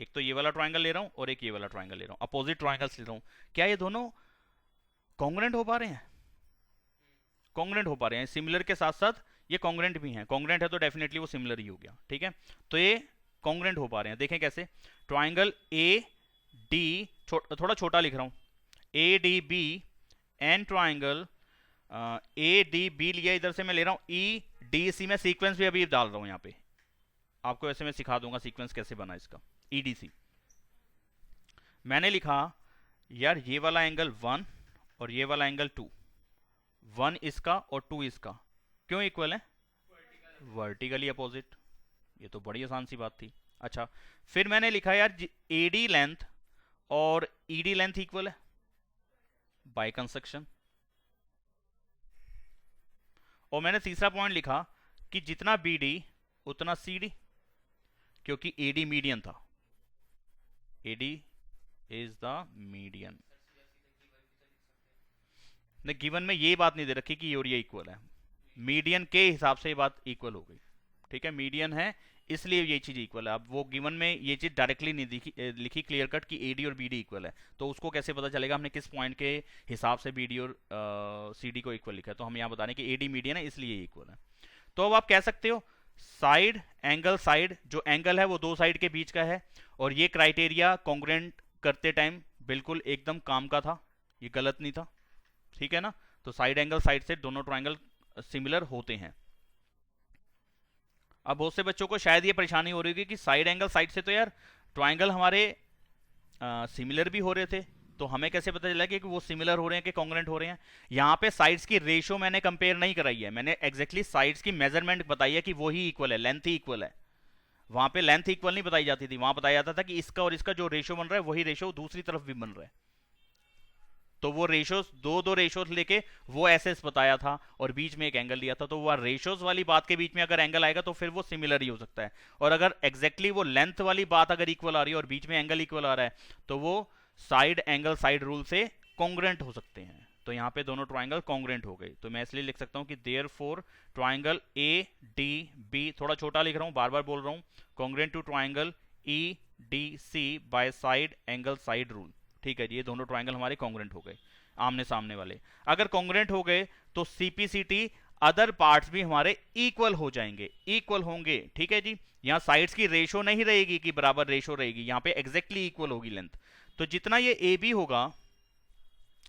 एक तो ये वाला ट्राइंगल ले रहा हूं और एक ये वाला ट्राइंगल ले रहा हूं, अपोजिट ट्राइंगल्स ले रहा हूं। क्या ये दोनों कॉन्ग्रुएंट हो पा रहे हैं? कॉन्ग्रुएंट हो पा रहे हैं, सिमिलर के साथ साथ ये कॉन्ग्रुएंट भी हैं। कॉन्ग्रुएंट है तो डेफिनेटली वो सिमिलर ही हो गया, ठीक है। तो ये कॉन्ग्रुएंट हो पा रहे हैं, देखें कैसे, ट्राइंगल ए डी, थोड़ा छोटा लिख रहा हूं, A D B and triangle A D B लिया, इधर से मैं ले रहा हूं ई डी सी, मैं सीक्वेंस भी अभी डाल रहा हूं यहाँ पे, आपको वैसे मैं सिखा दूंगा सीक्वेंस कैसे बना इसका। ई डी सी मैंने लिखा यार, ये वाला एंगल 1 और ये वाला एंगल 2, 1 इसका और 2 इसका, क्यों इक्वल है? वर्टिकली अपोजिट, ये तो बड़ी आसान सी बात थी। अच्छा फिर मैंने लिखा यार एडी लेंथ और ईडी लेंथ इक्वल है बाय कंस्ट्रक्शन, और मैंने तीसरा पॉइंट लिखा कि जितना बीडी उतना सीडी, क्योंकि एडी मीडियन था, एडी इज द मीडियन। ने गिवन में ये बात नहीं दे रखी कि ये और ये इक्वल है, मीडियन के हिसाब से ये बात इक्वल हो गई, ठीक है, मीडियन है इसलिए ये चीज इक्वल है। अब वो गिवन में ये चीज डायरेक्टली नहीं लिखी क्लियर कट कि एडी और बीडी इक्वल है, तो उसको कैसे पता चलेगा हमने किस पॉइंट के हिसाब से बीडी और सीडी को इक्वल लिखा है? तो हम यहाँ बता रहे हैं कि एडी मीडियन है इसलिए इक्वल है। तो अब आप कह सकते हो साइड एंगल, साइड जो एंगल है वो दो साइड के बीच का है, और ये क्राइटेरिया कॉन्ग्रुएंट करते टाइम बिल्कुल एकदम काम का था, ये गलत नहीं था, ठीक है ना। तो साइड एंगल साइड से दोनों ट्राइंगल सिमिलर होते हैं। अब बहुत से बच्चों को शायद ये परेशानी हो रही होगी कि साइड एंगल साइड से तो यार ट्राइंगल हमारे सिमिलर भी हो रहे थे, तो हमें कैसे पता चला कि वो सिमिलर हो रहे हैं कि कॉन्ग्रुएंट हो रहे हैं? यहाँ पे साइड्स की रेशियो मैंने कंपेयर नहीं कराई है, मैंने एग्जैक्टली साइड्स की मेजरमेंट बताई है कि वो ही इक्वल है, लेंथ ही इक्वल है। वहां पे लेंथ इक्वल नहीं बताई जाती थी, वहां बताया जाता था कि इसका और इसका जो रेशियो बन रहा है वही रेशियो दूसरी तरफ भी बन रहा है, तो वो रेशियोस दो रेशियोस लेके वो एसएस बताया था और बीच में एक एंगल लिया था। तो वो रेशियोस वाली बात के बीच में अगर एंगल आएगा तो फिर वो सिमिलर ही हो सकता है, और अगर एग्जैक्टली वो लेंथ वाली बात अगर इक्वल आ रही है और बीच में एंगल इक्वल आ रहा है तो वो साइड एंगल साइड रूल से कॉन्ग्रुएंट हो सकते हैं। तो यहाँ पे दोनों ट्राइंगल कॉन्ग्रुएंट हो गए, तो मैं इसलिए लिख सकता हूँ कि therefore triangle A D B, थोड़ा छोटा लिख रहा हूँ, बार बार बोल रहा हूँ, congruent to triangle E D C by side angle side rule, ठीक है। ये दोनों ट्राइंगल हमारे कॉन्ग्रुएंट हो गए, आमने सामने वाले। अगर कॉन्ग्रुएंट हो गए तो सीपीसीटी अदर पार्ट्स भी हमारे इक्वल हो जाएंगे, इक्वल होंगे, ठीक है जी। यहाँ साइड्स की रेशो नहीं रहेगी कि बराबर रेशो रहेगी, यहाँ पे एग्जैक्टली इक्वल होगी लेंथ। तो जितना ये ए बी होगा,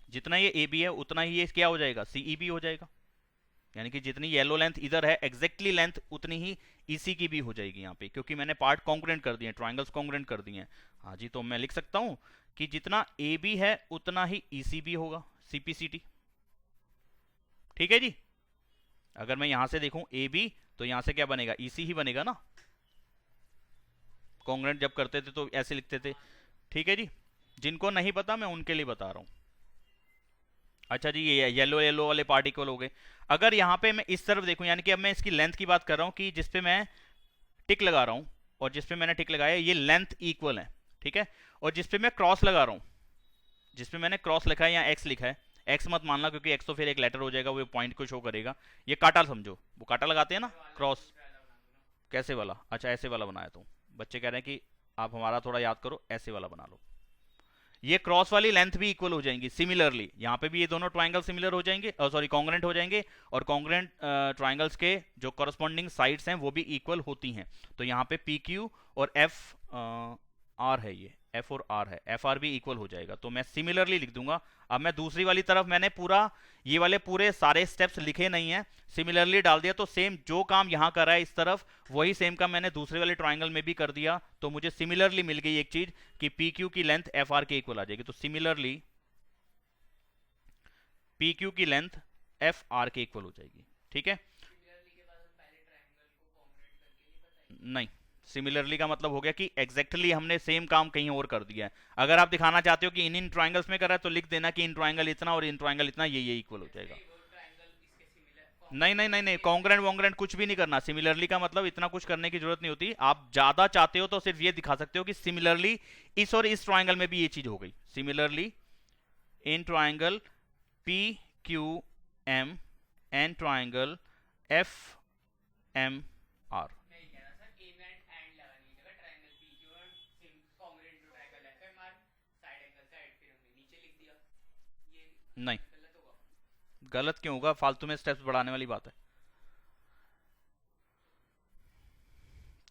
जितना ये ए बी है उतना ही ये क्या हो जाएगा, सी ई बी हो जाएगा। यानी कि जितनी येलो लेंथ इधर है एग्जैक्टली लेंथ उतनी ही ईसी की भी हो जाएगी यहाँ पे, क्योंकि मैंने पार्ट कॉन्ग्रुएंट कर दिए, ट्राइंगल्स कॉन्ग्रुएंट कर दिए हैं। हाँ जी, तो मैं लिख सकता हूँ कि जितना ए बी है उतना ही ईसी भी होगा, सीपीसीटी। ठीक है जी। अगर मैं यहां से देखूं ए बी तो यहां से क्या बनेगा, ईसी ही बनेगा ना, कॉन्ग्रुएंट जब करते थे तो ऐसे लिखते थे। ठीक है जी, जिनको नहीं पता मैं उनके लिए बता रहा हूं। अच्छा जी, ये येलो येलो वाले पार्टिकल हो गए। अगर यहाँ पे मैं इस तरफ देखूं, यानी कि अब मैं इसकी लेंथ की बात कर रहा हूं कि जिसपे मैं टिक लगा रहा हूं और जिसपे मैंने टिक लगाया ये लेंथ इक्वल है, ठीक है, और जिसपे मैं क्रॉस लगा रहा हूं, जिसपे मैंने क्रॉस लिखा है या एक्स लिखा है, एक्स मत मानना क्योंकि एक्स तो फिर एक लेटर हो जाएगा, वो पॉइंट को शो करेगा। ये काटा समझो, वो काटा लगाते हैं ना क्रॉस। कैसे वाला? अच्छा ऐसे वाला बनाया। तो बच्चे कह रहे हैं कि आप हमारा थोड़ा याद करो, ऐसे वाला बना लो। ये क्रॉस वाली लेंथ भी इक्वल हो जाएंगी। सिमिलरली यहाँ पे भी ये दोनों ट्राइंगल सिमिलर हो जाएंगे, सॉरी कॉन्ग्रुएंट हो जाएंगे, और कॉन्ग्रुएंट ट्राइंगल्स के जो कॉरस्पॉन्डिंग साइड्स हैं वो भी इक्वल होती हैं। तो यहाँ पे पी क्यू और एफ आर है, ये एफ और आर है, एफ आर भी इक्वल हो जाएगा। तो मैं सिमिलरली लिख दूंगा। अब मैं दूसरी वाली तरफ मैंने पूरा ये वाले पूरे सारे स्टेप्स लिखे नहीं है, सिमिलरली डाल दिया। तो सेम जो काम यहाँ कर रहा है इस तरफ, वही सेम काम मैंने दूसरे वाले ट्राइंगल में भी कर दिया। तो मुझे सिमिलरली मिल गई एक चीज कि पी क्यू की लेंथ एफ आर के इक्वल आ जाएगी। तो सिमिलरली पी क्यू की लेंथ एफ आर के इक्वल हो जाएगी। ठीक है, नहीं, सिमिलरली का मतलब हो गया कि एग्जैक्टली हमने सेम काम कहीं और कर दिया है। अगर आप दिखाना चाहते हो कि इन ट्राइंगल्स में कर रहा है तो लिख देना कि इन ट्राइंगल इतना और इन ट्राइंगल इतना, ये इक्वल हो जाएगा। नहीं नहीं नहीं नहीं, कॉन्ग्रुएंट वॉन्ग्रुएंट कुछ भी नहीं करना। सिमिलरली का मतलब इतना कुछ करने की जरूरत नहीं होती। आप ज्यादा चाहते हो तो सिर्फ ये दिखा सकते हो कि सिमिलरली इस और इस ट्राइंगल में भी ये चीज हो गई। Similarly in triangle P Q M and triangle F M R. नहीं, गलत क्यों होगा, फालतू में स्टेप्स बढ़ाने वाली बात है।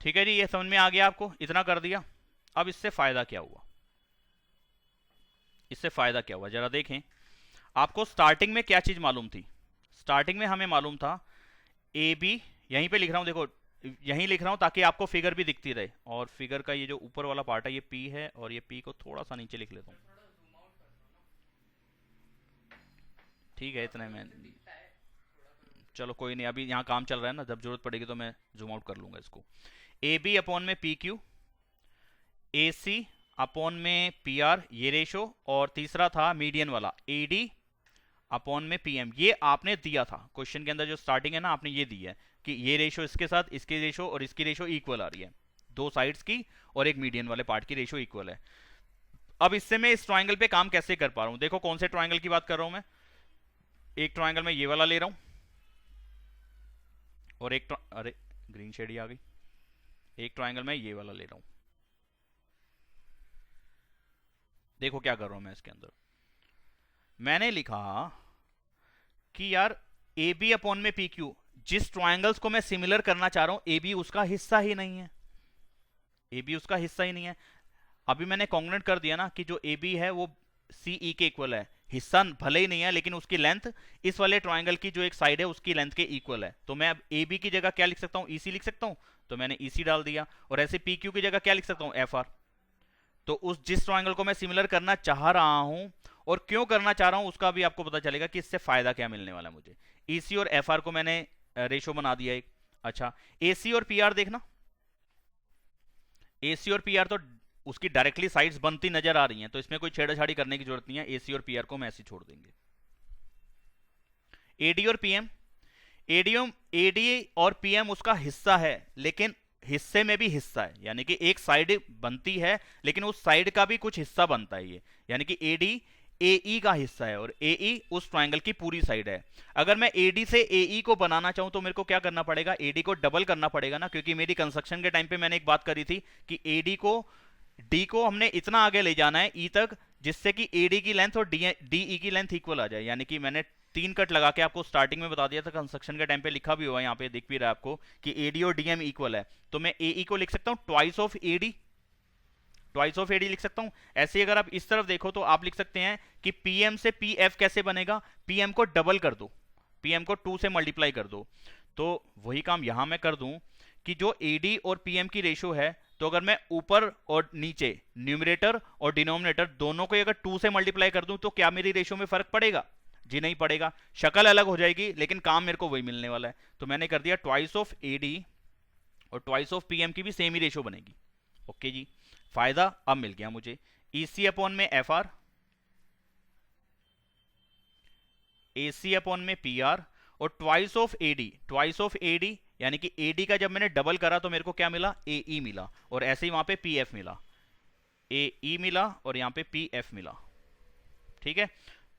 ठीक है जी, ये समझ में आ गया आपको, इतना कर दिया। अब इससे फायदा क्या हुआ, इससे फायदा क्या हुआ जरा देखें। आपको स्टार्टिंग में क्या चीज मालूम थी? स्टार्टिंग में हमें मालूम था ए बी, यहीं पे लिख रहा हूं देखो, यहीं लिख रहा हूं ताकि आपको फिगर भी दिखती रहे। और फिगर का ये जो ऊपर वाला पार्ट है ये पी है, और ये पी को थोड़ा सा नीचे लिख लेता हूं। ठीक है, इतने में चलो कोई नहीं, अभी यहाँ काम चल रहा है ना, जब जरूरत पड़ेगी तो मैं जूम आउट कर लूंगा इसको। ए बी अपॉन में पी क्यू, ए सी अपॉन में पी आर, ये रेशो, और तीसरा था मीडियन वाला ए डी अपॉन में पी एम। ये आपने दिया था क्वेश्चन के अंदर, जो स्टार्टिंग है ना आपने ये दी है कि ये रेशो इसके साथ इसकी रेशो और इसकी रेशो इक्वल आ रही है, दो साइड्स की और एक मीडियन वाले पार्ट की रेशो इक्वल है। अब इससे मैं इस ट्राइंगल पे काम कैसे कर पा रहा हूं? देखो कौन से ट्राइंगल की बात कर रहा हूं मैं। एक ट्राइंगल में ये वाला ले रहा हूं, और एक अरे ग्रीन शेड ही आ गई। एक ट्राइंगल में ये वाला ले रहा हूं। देखो क्या कर रहा हूं मैं इसके अंदर। मैंने लिखा कि यार ए बी अपॉन में पी क्यू, जिस ट्राइंगल्स को मैं सिमिलर करना चाह रहा हूं ए बी उसका हिस्सा ही नहीं है, ए बी उसका हिस्सा ही नहीं है। अभी मैंने कॉन्ग्रुएंट कर दिया ना कि जो ए बी है वो सी ई के इक्वल है, हिस्सा भले ही नहीं है लेकिन उसकी लेंथ इस वाले ट्राइंगल की जो एक साइड है उसकी लेंथ के इक्वल है। तो मैं अब ए बी की जगह क्या लिख सकता हूं, ईसी लिख सकता हूं। तो मैंने ईसी डाल दिया, और ऐसे पी क्यू की जगह क्या लिख सकता हूं, एफ आर। तो उस जिस ट्राइंगल को मैं सिमिलर करना चाह रहा हूं और क्यों करना चाह रहा हूं उसका भी आपको पता चलेगा कि इससे फायदा क्या मिलने वाला है मुझे। ईसी और एफ आर को मैंने रेशो बना दिया एक। अच्छा, एसी और पी आर देखना, एसी और पी आर तो उसकी डायरेक्टली साइड्स बनती नजर आ रही हैं, तो इसमें कोई छेड़छाड़ी करने की जरूरत नहीं है। एसी और पीआर को हम ऐसे छोड़ देंगे। एडी और पीएम, एडी और पीएम उसका हिस्सा है, लेकिन हिस्से में भी हिस्सा है, यानी कि एक साइड बनती है लेकिन उस साइड का भी कुछ हिस्सा बनता है ये, यानी कि एडी एई का हिस्सा है और एई उस ट्राइंगल की पूरी साइड है। अगर मैं एडी से एई को बनाना चाहूं तो मेरे को क्या करना पड़ेगा, एडी को डबल करना पड़ेगा ना, क्योंकि मेरी कंस्ट्रक्शन के टाइम पे मैंने एक बात करी थी कि एडी को डी को हमने इतना आगे ले जाना है ई तक जिससे कि एडी की लेंथ और डीई की लेंथ इक्वल आ जाए। यानी कि मैंने 3 कट लगा के आपको स्टार्टिंग में बता दिया था, कंस्ट्रक्शन के टाइम पे लिखा भी हुआ है, यहाँ पे दिख भी रहा है आपको कि एडी और डीएम इक्वल है। तो मैं एई को लिख सकता हूं twice of AD, twice of AD लिख सकता हूं। ऐसे ही अगर आप इस तरफ देखो तो आप लिख सकते हैं कि पीएम से पीएफ कैसे बनेगा, पीएम को डबल कर दो, पीएम को 2 से मल्टीप्लाई कर दो। तो वही काम यहां मैं कर दूं कि जो एडी और पीएम की रेशो है, तो अगर मैं ऊपर और नीचे न्यूमरेटर और डिनोमिनेटर दोनों को अगर 2 से मल्टीप्लाई कर दूं तो क्या मेरी रेशो में फर्क पड़ेगा? जी नहीं पड़ेगा, शक्ल अलग हो जाएगी लेकिन काम मेरे को वही मिलने वाला है। तो मैंने कर दिया ट्वाइस ऑफ एडी और ट्वाइस ऑफ पीएम की भी सेम ही रेशो बनेगी। ओके जी, फायदा अब मिल गया मुझे। ईसी अपॉन में एफ आर, एसी अपॉन में पी आर, और twice of AD, twice of AD यानी कि एडी का जब मैंने डबल करा तो मेरे को क्या मिला, एई मिला, और ऐसे ही वहां पे पीएफ मिला, एई मिला और यहां पे पीएफ मिला। ठीक है,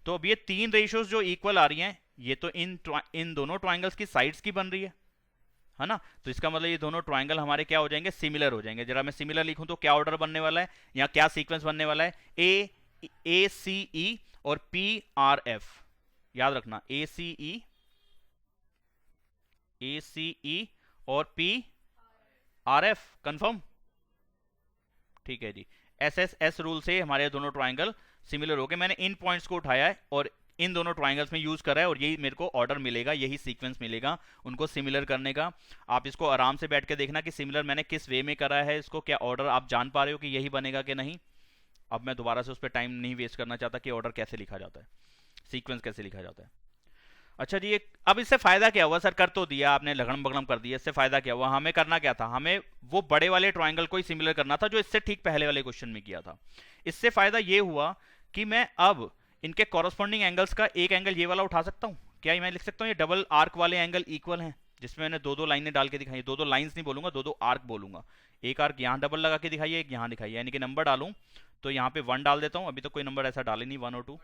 तो अब ये तीन रेशियोज जो इक्वल आ रही हैं, ये तो इन दोनों ट्राइंगल्स की साइड्स की बन रही है ना। तो इसका मतलब ये दोनों ट्राइंगल हमारे क्या हो जाएंगे, सिमिलर हो जाएंगे। जरा मैं सिमिलर लिखूं तो क्या ऑर्डर बनने वाला है, या क्या सीक्वेंस बनने वाला है, ए सी ई और पी आर एफ। याद रखना, ए सी ई और पी आर एफ, कंफर्म। ठीक है जी, एस एस एस रूल से हमारे दोनों ट्राइंगल सिमिलर हो गए। मैंने इन पॉइंट्स को उठाया है और इन दोनों ट्राइंगल्स में यूज करा है, और यही मेरे को ऑर्डर मिलेगा, यही सीक्वेंस मिलेगा उनको सिमिलर करने का। आप इसको आराम से बैठ के देखना कि सिमिलर मैंने किस वे में करा है, इसको क्या ऑर्डर आप जान पा रहे हो कि यही बनेगा कि नहीं। अब मैं दोबारा से उस पर टाइम नहीं वेस्ट करना चाहता कि ऑर्डर कैसे लिखा जाता है, सीक्वेंस कैसे लिखा जाता है। अच्छा जी, अब इससे फायदा क्या हुआ? सर कर तो दिया आपने, लगड़म बगड़म कर दिया, इससे फायदा क्या हुआ? हमें करना क्या था, हमें वो बड़े वाले ट्राइंगल को ही सिमिलर करना था जो इससे ठीक पहले वाले क्वेश्चन में किया था। इससे फायदा ये हुआ कि मैं अब इनके कॉरस्पॉन्डिंग एंगल्स का एक एंगल ये वाला उठा सकता हूं। क्या मैं लिख सकता हूं ये डबल आर्क वाले एंगल इक्वल हैं, जिसमें मैंने दो दो लाइनें डाल के दिखाई, दो दो लाइंस नहीं बोलूंगा, दो दो आर्क बोलूंगा। एक आर्क यहां डबल लगा के दिखाइए, एक यहां दिखाइए, यानी कि नंबर डालूं तो यहाँ पे 1 डाल देता हूं। अभी तो कोई नंबर ऐसा डाले नहीं, 1 और 2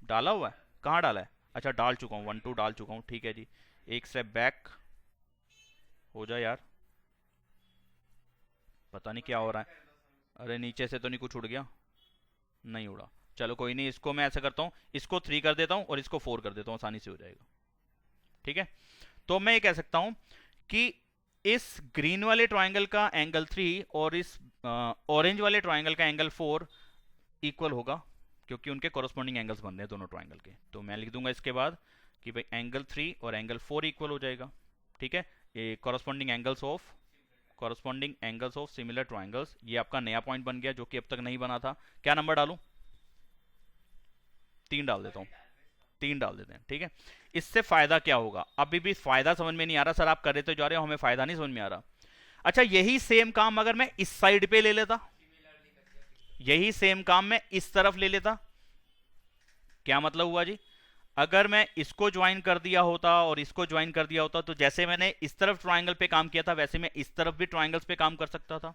डाला हुआ है, कहाँ डाला है? अच्छा डाल चुका हूँ, 1 2 डाल चुका हूँ। ठीक है जी, एक स्टेप बैक हो जा यार, पता नहीं क्या हो रहा है। अरे नीचे से तो नहीं कुछ उड़ गया? नहीं उड़ा, चलो कोई नहीं। इसको मैं ऐसा करता हूँ, इसको 3 कर देता हूँ और इसको 4 कर देता हूँ, आसानी से हो जाएगा। ठीक है, तो मैं ये कह सकता हूँ कि इस ग्रीन वाले ट्राइंगल का एंगल 3 और इस ऑरेंज वाले ट्राइंगल का एंगल 4 इक्वल होगा, क्योंकि उनके कॉरस्पॉन्डिंग एंगल्स बन रहे हैं दोनों ट्राइंगल के। तो मैं लिख दूंगा इसके बाद कि भाई एंगल 3 और एंगल 4 इक्वल हो जाएगा। ठीक है, ये corresponding angles of similar triangles, ये आपका नया पॉइंट बन गया जो कि अब तक नहीं बना था। क्या नंबर डालूं? 3 डाल देता हूं, 3 डाल देते हैं। ठीक है, इससे फायदा क्या होगा? अभी भी फायदा समझ में नहीं आ रहा सर, आप कर रहे तो जा रहे हो, हमें फायदा नहीं समझ में आ रहा। अच्छा, यही सेम काम अगर मैं इस साइड पे ले लेता, यही सेम काम मैं इस तरफ ले लेता, क्या मतलब हुआ जी? अगर मैं इसको ज्वाइन कर दिया होता और इसको ज्वाइन कर दिया होता, तो जैसे मैंने इस तरफ ट्राइंगल पे काम किया था वैसे मैं इस तरफ भी ट्राइंगल्स पे काम कर सकता था।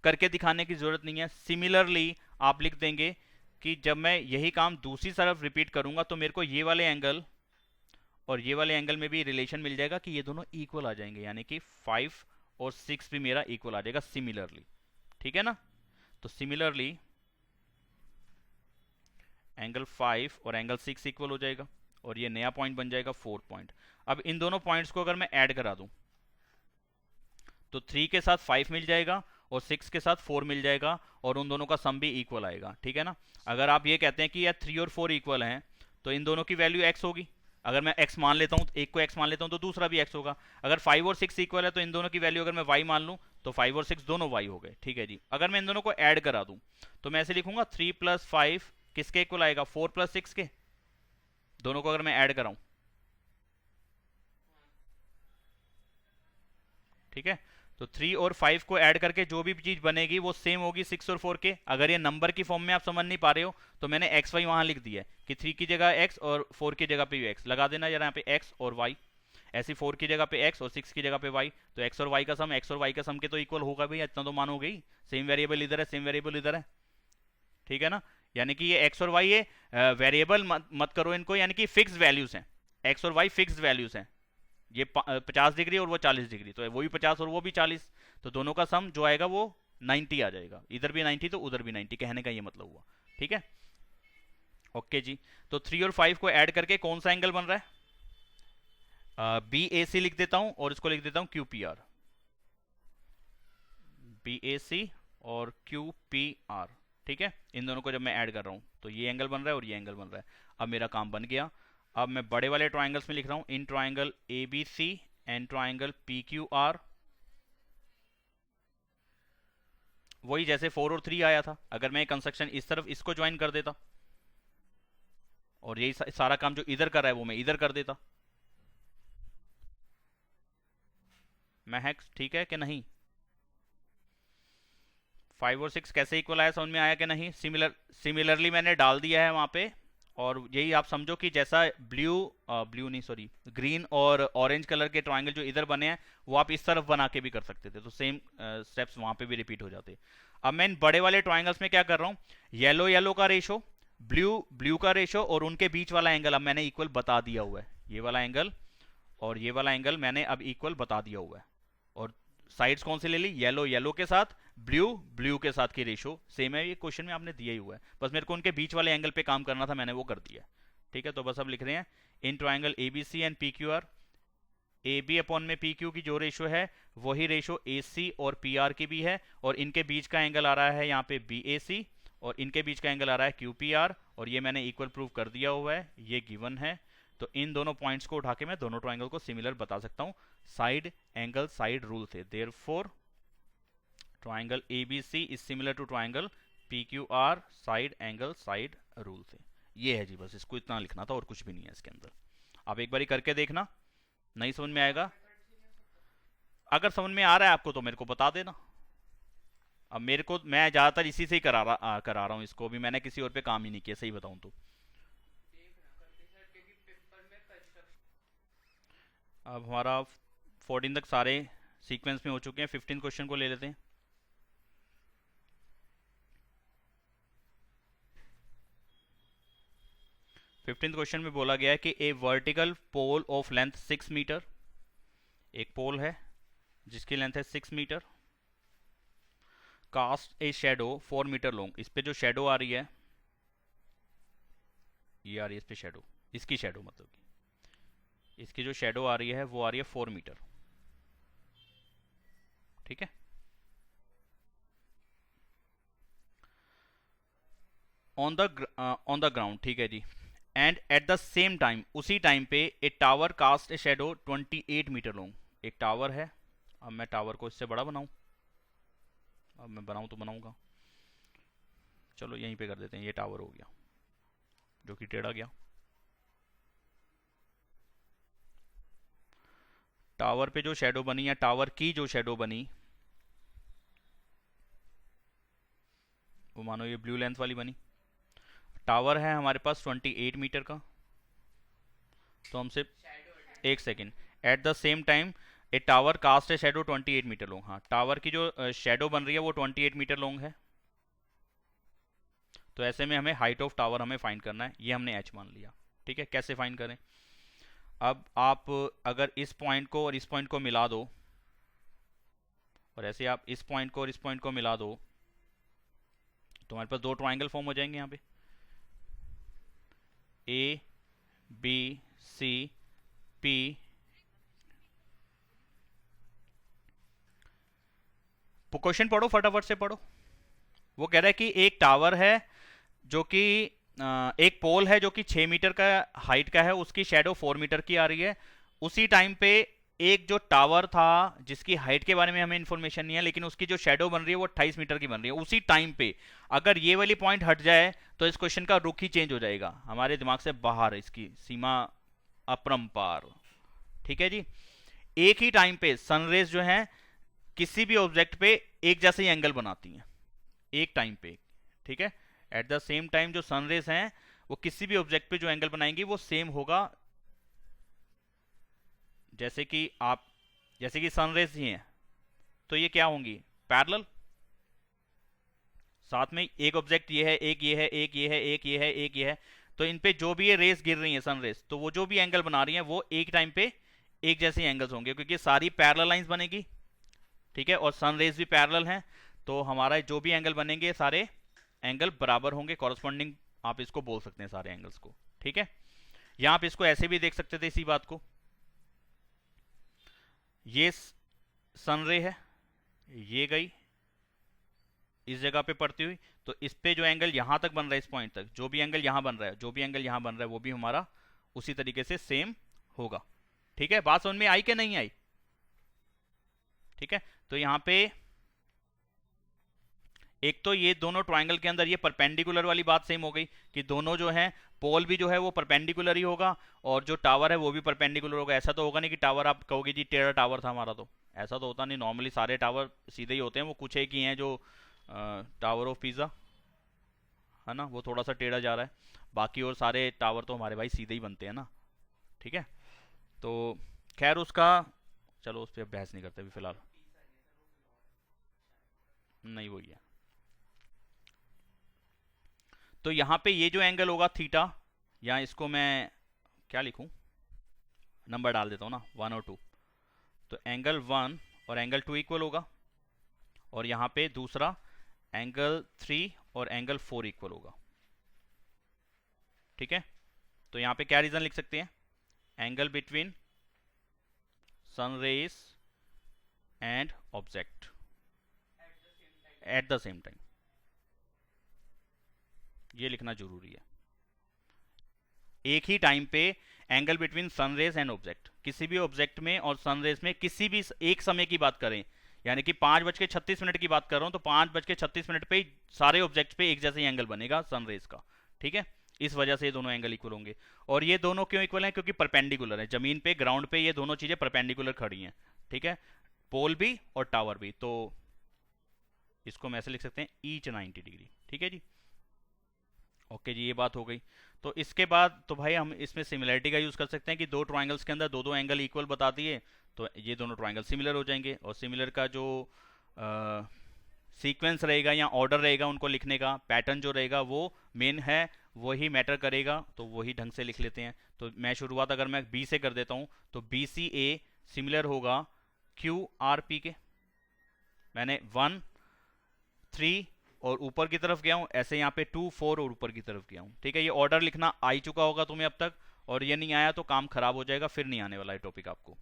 करके दिखाने की जरूरत नहीं है। सिमिलरली आप लिख देंगे कि जब मैं यही काम दूसरी तरफ रिपीट करूंगा तो मेरे को ये वाले एंगल और ये वाले एंगल में भी रिलेशन मिल जाएगा कि ये दोनों इक्वल आ जाएंगे, यानी कि 5 और 6 भी मेरा इक्वल आ जाएगा सिमिलरली। ठीक है ना, तो सिमिलरली एंगल 5 और एंगल 6 इक्वल हो जाएगा और ये नया पॉइंट बन जाएगा 4 पॉइंट। अब इन दोनों पॉइंट्स को अगर मैं ऐड करा दूं तो 3 के साथ 5 मिल जाएगा और 6 के साथ 4 मिल जाएगा और उन दोनों का सम भी इक्वल आएगा। ठीक है ना, अगर आप ये कहते हैं कि यार 3 और 4 इक्वल हैं तो इन दोनों की वैल्यू x होगी। अगर मैं x मान लेता हूं, एक को x मान लेता हूं तो दूसरा भी x होगा। अगर 5 और 6 इक्वल है तो इन दोनों की वैल्यू अगर मैं y मान लूं तो 5 और 6 दोनों y हो गए। ठीक है जी, अगर मैं इन दोनों को ऐड करा दूं तो मैं ऐसे लिखूंगा 3 + 5 किसके इक्वल आएगा? 4 + 6 के। दोनों को अगर मैं ऐड कराऊं, ठीक है, तो 3 और 5 को ऐड करके जो भी चीज बनेगी वो सेम होगी 6 और 4 के। अगर ये नंबर की फॉर्म में आप समझ नहीं पा रहे हो तो मैंने एक्स वाई वहां लिख दिया है कि 3 की जगह x और 4 की जगह पे x लगा देना जरा, यहाँ पे x और y। ऐसी 4 की जगह पे x और 6 की जगह पे y, तो x और y का सम, x और y का सम के तो इक्वल होगा भैया, इतना तो मानो गई। सेम वेरिएबल इधर है, सेम वेरिएबल इधर है। ठीक है ना, यानी कि ये x और y ये वेरिएबल मत करो इनको, यानी कि फिक्स वैल्यूज हैं, x और y फिक्स वैल्यूज हैं। ये 50 डिग्री और वो 40 डिग्री, तो वो भी 50 और वो भी 40, तो दोनों का सम जो आएगा वो 90 आ जाएगा। इधर भी 90 तो उधर भी 90, कहने का ये मतलब हुआ। ठीक है, ओके जी, तो 3 और 5 को ऐड करके कौन सा एंगल बन रहा है? बी ए सी लिख देता हूं और इसको लिख देता हूं Q P R. B A C और क्यू पी आर। ठीक है, इन दोनों को जब मैं ऐड कर रहा हूँ तो ये एंगल बन रहा है और ये एंगल बन रहा है। अब मेरा काम बन गया। अब मैं बड़े वाले ट्राइंगल्स में लिख रहा हूँ, in triangle A B C and triangle P Q R. वही जैसे 4 और 3 आया था, अगर मैं कंस्ट्रक्शन इस तरफ इसको ज्वाइन कर देता और यही सारा काम जो इधर कर रहा है वो मैं इधर कर देता, महक ठीक है कि नहीं? 5 और 6 कैसे इक्वल आया, समझ में आया कि नहीं? सिमिलरली मैंने डाल दिया है वहां पे। और यही आप समझो कि जैसा ब्लू नहीं सॉरी ग्रीन और ऑरेंज कलर के ट्राइंगल जो इधर बने हैं वो आप इस तरफ बना के भी कर सकते थे, तो सेम स्टेप्स वहां पे भी रिपीट हो जाते। अब मैं इन बड़े वाले ट्राइंगल्स में क्या कर रहा हूँ, येलो येलो का रेशो, ब्लू ब्लू का रेशो और उनके बीच वाला एंगल अब मैंने इक्वल बता दिया हुआ है। ये वाला एंगल और ये वाला एंगल मैंने अब इक्वल बता दिया हुआ है। और साइड्स कौन से ले ली, येलो येलो के साथ, ब्लू ब्लू के साथ की रेशो सेम है, ये क्वेश्चन में आपने दिया ही हुआ है, बस मेरे को उनके बीच वाले एंगल पे काम करना था, मैंने वो कर दिया। ठीक है, तो बस अब लिख रहे हैं in triangle A B C and P Q R, A B upon में पी क्यू की जो रेशो है वही रेशो ए सी और पी आर की भी है, और इनके बीच का एंगल आ रहा है यहाँ पे बी ए सी और इनके बीच का एंगल आ रहा है क्यू पी आर, और ये मैंने इक्वल प्रूव कर दिया हुआ है, ये गिवन है। तो इन दोनों पॉइंट्स को उठा के मैं दोनों ट्राइंगल को सिमिलर बता सकता हूँ साइड एंगल साइड रूल से। Therefore triangle ABC is similar to triangle PQR side angle side rule से। ये है जी, बस इसको इतना लिखना था और कुछ भी नहीं है इसके अंदर। आप एक बार करके देखना, नहीं समझ में आएगा, अगर समझ में आ रहा है आपको तो मेरे को बता देना। अब मेरे को, मैं ज़्यादातर इसी से ही करा रहा हूँ इसको, भी मैंने किसी और पे काम ही नहीं किया, सही बताऊँ तो। अब हमारा 14 तक सारे सीक्वेंस में हो चुके हैं, 15 क्वेश्चन को ले लेते हैं। 15th क्वेश्चन में बोला गया है कि a vertical pole of length 6 metre, एक पोल है जिसकी लेंथ है 6 metre, cast a shadow 4 metre long. इस पे जो शेडो आ रही है, ये आ रही है इस पे शेडो, इसकी शेडो मतलब कि इसकी जो शेडो आ रही है वो आ रही है 4 मीटर। ठीक है, ऑन द ग्राउंड, ठीक है जी। And at the same time, उसी टाइम पे a tower cast a shadow 28 metre long, एक टावर है। अब मैं टावर को इससे बड़ा बनाऊं, अब मैं बनाऊं तो बनाऊंगा, चलो यहीं पे कर देते हैं, ये टावर हो गया जो कि टेढ़ा गया। टावर पे जो शेडो बनी या टावर की जो शेडो बनी वो मानो ये ब्लू लेंथ वाली बनी। टावर है हमारे पास 28 मीटर का, तो हमसे एक second, at the same time a tower cast a shadow 28 metre long. हाँ, टावर की जो शेडो बन रही है वो 28 मीटर लॉन्ग है, तो ऐसे में हमें हाइट ऑफ टावर हमें फाइंड करना है, ये हमने h मान लिया। ठीक है, कैसे फाइंड करें? अब आप अगर इस पॉइंट को और इस पॉइंट को मिला दो, और ऐसे आप इस पॉइंट को और इस पॉइंट को मिला दो, तो हमारे पास दो ट्राइंगल फॉर्म हो जाएंगे यहाँ पे, A B C P. Question पढ़ो, फटाफट से पढ़ो। वो कह रहा है कि एक टावर है जो कि एक पोल है जो कि 6 मीटर का हाइट का है, उसकी शेडो 4 मीटर की आ रही है। उसी टाइम पे एक जो टावर था जिसकी हाइट के बारे में हमें इंफॉर्मेशन नहीं है, लेकिन उसकी जो शेडो बन रही है वो 28 मीटर की बन रही है। उसी टाइम पे अगर ये वाली पॉइंट हट जाए तो इस क्वेश्चन का रुख ही चेंज हो जाएगा, हमारे दिमाग से बाहर, इसकी सीमा अपरंपार। ठीक है जी, एक ही टाइम पे सनरेज जो है किसी भी ऑब्जेक्ट पे एक जैसे ही एंगल बनाती हैं, एक टाइम पे। ठीक है, एट द सेम टाइम जो सनरेज हैं वो किसी भी ऑब्जेक्ट पे जो एंगल बनाएंगी वो सेम होगा, जैसे कि सनरेज ही हैं तो ये क्या होंगी, पैरेलल। साथ में एक ऑब्जेक्ट ये है, एक ये है, एक ये है, एक ये है, एक ये है, तो इन पे जो भी ये रेस गिर रही है सनरेज, तो वो जो भी एंगल बना रही है वो एक टाइम पे एक जैसे एंगल्स होंगे, क्योंकि सारी पैरेलल लाइंस बनेगी। ठीक है, और सनरेज भी पैरेलल हैं, तो हमारा जो भी एंगल बनेंगे सारे एंगल बराबर होंगे, कॉरस्पॉन्डिंग आप इसको बोल सकते हैं सारे एंगल्स को। ठीक है, यहां आप इसको ऐसे भी देख सकते थे इसी बात को, ये सन रे है, ये गई, इस जगह पे पड़ती हुई, तो इस पे जो एंगल यहाँ तक बन रहा है, इस पॉइंट तक जो भी एंगल यहाँ बन रहा है, जो भी एंगल यहाँ बन रहा है, वो भी हमारा उसी तरीके से सेम होगा। ठीक है, बात समझ में आई कि नहीं आई? ठीक है, तो यहाँ पे एक तो ये दोनों ट्रायंगल के अंदर ये परपेंडिकुलर वाली बात सेम हो गई कि दोनों जो है पोल भी जो है वो परपेंडिकुलर ही होगा और जो टावर है वो भी परपेंडिकुलर होगा। ऐसा तो होगा नहीं कि टावर आप कहोगे जी टेढ़ा टावर था हमारा, तो ऐसा तो होता नहीं। नॉर्मली सारे टावर सीधे ही होते हैं, वो कुछ एक ही हैं जो टावर ऑफ पिज़्ज़ा है ना, वो थोड़ा सा टेढ़ा जा रहा है, बाकी और सारे टावर तो हमारे भाई सीधे ही बनते हैं ना। ठीक है, तो खैर उसका चलो उस पर बहस नहीं करते अभी फिलहाल, नहीं वही है। तो यहाँ पे ये जो एंगल होगा थीटा, या इसको मैं क्या लिखूं, नंबर डाल देता हूँ ना, 1 और 2, तो एंगल 1 और एंगल 2 इक्वल होगा, और यहाँ पे दूसरा एंगल 3 और एंगल 4 इक्वल होगा। ठीक है, तो यहाँ पे क्या रीजन लिख सकते हैं, angle between sun rays and object at the same time, ये लिखना जरूरी है। एक ही टाइम पे angle between sun rays and object, किसी भी ऑब्जेक्ट में और सन रेज में किसी भी एक समय की बात करें, यानी कि 5:36 की बात कर रहा हूं तो 5:36 पे सारे ऑब्जेक्ट पे एक जैसे ही एंगल बनेगा सन रेज का। ठीक है, इस वजह से ये दोनों एंगल इक्वल होंगे। और ये दोनों क्यों इक्वल हैं, क्योंकि परपेंडिकुलर है, जमीन पे ग्राउंड पे ये दोनों चीजें परपेंडिकुलर खड़ी हैं। ठीक है, पोल भी और टावर भी, तो इसको हम ऐसे लिख सकते हैं ईच 90 डिग्री। ठीक है जी, ओके जी, ये बात हो गई। तो इसके बाद तो भाई हम इसमें सिमिलरिटी का यूज कर सकते हैं कि दो ट्राइंगल्स के अंदर दो दो एंगल इक्वल बता दिए तो ये दोनों ट्राइंगल सिमिलर हो जाएंगे, और सिमिलर का जो सीक्वेंस रहेगा या ऑर्डर रहेगा उनको लिखने का, पैटर्न जो रहेगा वो मेन है, वही मैटर करेगा, तो वही ढंग से लिख लेते हैं। तो मैं शुरुआत अगर मैं बी से कर देता हूँ तो बी सी ए सिमिलर होगा क्यू आर पी के। मैंने 1 3 और ऊपर की तरफ गया हूं, ऐसे यहाँ पे 2 4 और ऊपर की तरफ गया हूं। ठीक है, ये ऑर्डर लिखना आ ही चुका होगा तुम्हें अब तक, और ये नहीं आया तो काम खराब हो जाएगा, फिर नहीं आने वाला है टॉपिक आपको।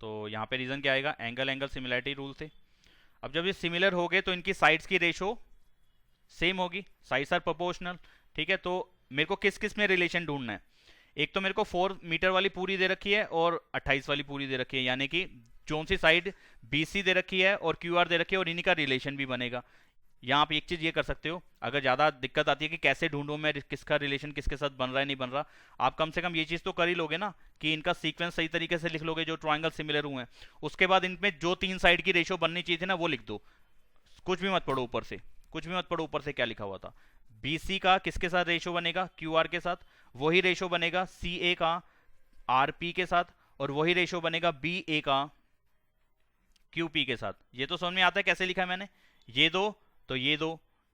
तो यहाँ पे रीजन क्या आएगा, एंगल एंगल सिमिलरिटी रूल से। अब जब ये सिमिलर हो गए तो इनकी साइड्स की रेशो सेम होगी, साइड्स आर प्रोपोर्शनल। ठीक है, तो मेरे को किस किस में रिलेशन ढूंढना है, एक तो मेरे को 4 मीटर वाली पूरी दे रखी है और 28 वाली पूरी दे रखी है, यानी कि जोन सी साइड BC दे रखी है और QR दे रखी है, और इन्हीं का रिलेशन भी बनेगा। यहाँ आप एक चीज ये कर सकते हो, अगर ज्यादा दिक्कत आती है कि कैसे ढूंढूं मैं किसका रिलेशन किसके साथ बन रहा है नहीं बन रहा, आप कम से कम ये चीज तो कर ही लोगे ना कि इनका सीक्वेंस सही तरीके से लिख लोगे जो ट्रायंगल सिमिलर हुए हैं। उसके बाद इनमें जो 3 साइड की रेशो बननी चाहिए थी ना वो लिख दो, कुछ भी मत पढ़ो ऊपर से, कुछ भी मत पढ़ो ऊपर से क्या लिखा हुआ था। BC का किसके साथ रेशो बनेगा, QR के साथ, वही रेशो बनेगा CA का RP के साथ, और वही रेशो बनेगा BA का QP के साथ। ये तो समझ में आता है कैसे लिखा है मैंने, ये दो तो ये दो,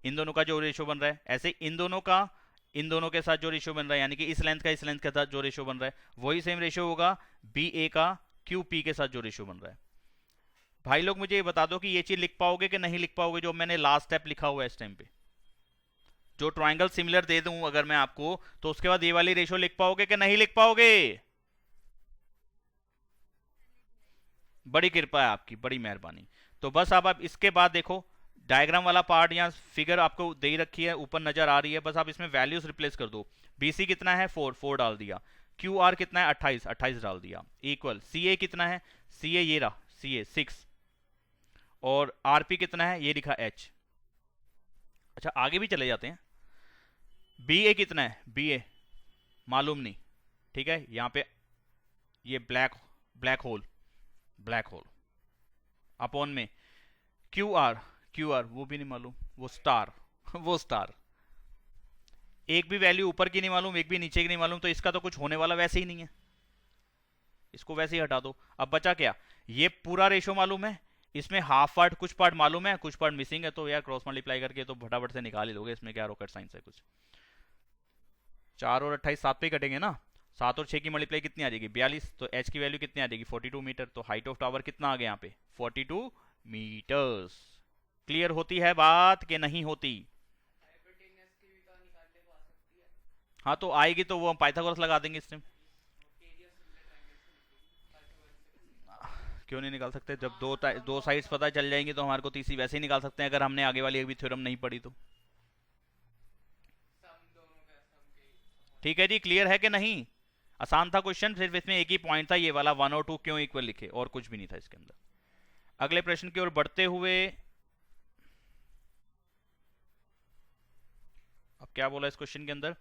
इन दोनों का जो रेशो बन रहा है, ऐसे इन दोनों का इन दोनों के साथ जो रेशो बन रहा है, यानी कि इस लेंथ का इस लेंथ के साथ जो रेशो बन रहा है वही सेम रेशो होगा BA का QP के साथ जो रेशो बन रहा है। भाई लोग मुझे ये बता दो कि ये चीज लिख पाओगे कि नहीं लिख पाओगे जो मैंने लास्ट स्टेप लिखा हुआ है इस टाइम पे, जो ट्राइंगल सिमिलर दे दूं अगर मैं आपको तो उसके बाद ये वाली रेशो लिख पाओगे कि नहीं लिख पाओगे? बड़ी कृपा है आपकी, बड़ी मेहरबानी। तो बस अब आप इसके बाद देखो डायग्राम वाला पार्ट या फिगर आपको दे ही रखी है ऊपर नजर आ रही है, बस आप इसमें वैल्यूज रिप्लेस कर दो। BC कितना है 4 4 डाल दिया, QR कितना है 28 28 डाल दिया, इक्वल CA कितना है, CA ये रहा CA 6, और RP कितना है ये लिखा H। अच्छा आगे भी चले जाते हैं, BA कितना है, BA मालूम नहीं। ठीक है, यहाँ पे ये ब्लैक ब्लैक होल अपॉन में QR वो भी नहीं मालूम, वो स्टार वो स्टार, एक भी वैल्यू ऊपर की नहीं मालूम एक भी नीचे की नहीं मालूम, तो इसका तो कुछ होने वाला वैसे ही नहीं है, इसको वैसे ही हटा दो। अब बचा क्या, ये पूरा रेशो मालूम है, इसमें हाफ पार्ट कुछ पार्ट मालूम है कुछ पार्ट मिसिंग है, तो यार क्रॉस मल्टीप्लाई करके तो फटाफट से निकाल ही लोगे, इसमें क्या रॉकेट साइंस है कुछ। 4 और 28 7 पे कटेंगे ना, 7 और 6 की मल्टीप्लाई कितनी आ जाएगी 42, तो H की वैल्यू कितनी आ जाएगी 42 मीटर, तो हाइट ऑफ टावर कितना आ गया यहाँ पे 42 मीटर्स। क्लियर होती है बात कि नहीं होती? हाँ तो आएगी तो वो हम पाइथागोरस लगा देंगे इसमें। क्यों नहीं निकाल सकते? जब दो साइड्स पता चल जाएंगी तो हमारे को तीसरी वैसे ही निकाल सकते हैं, अगर हमने आगे वाली एक भी थ्योरम नहीं पढ़ी तो। ठीक है जी, क्लियर है कि नहीं? आसान था क्वेश्चन, सिर्फ इसमें एक ही पॉइंट था ये वाला 1 और 2 क्यों इक्वल लिखे, और कुछ भी नहीं था इसके अंदर। अगले प्रश्न की ओर बढ़ते हुए, अब क्या बोला इस क्वेश्चन के अंदर?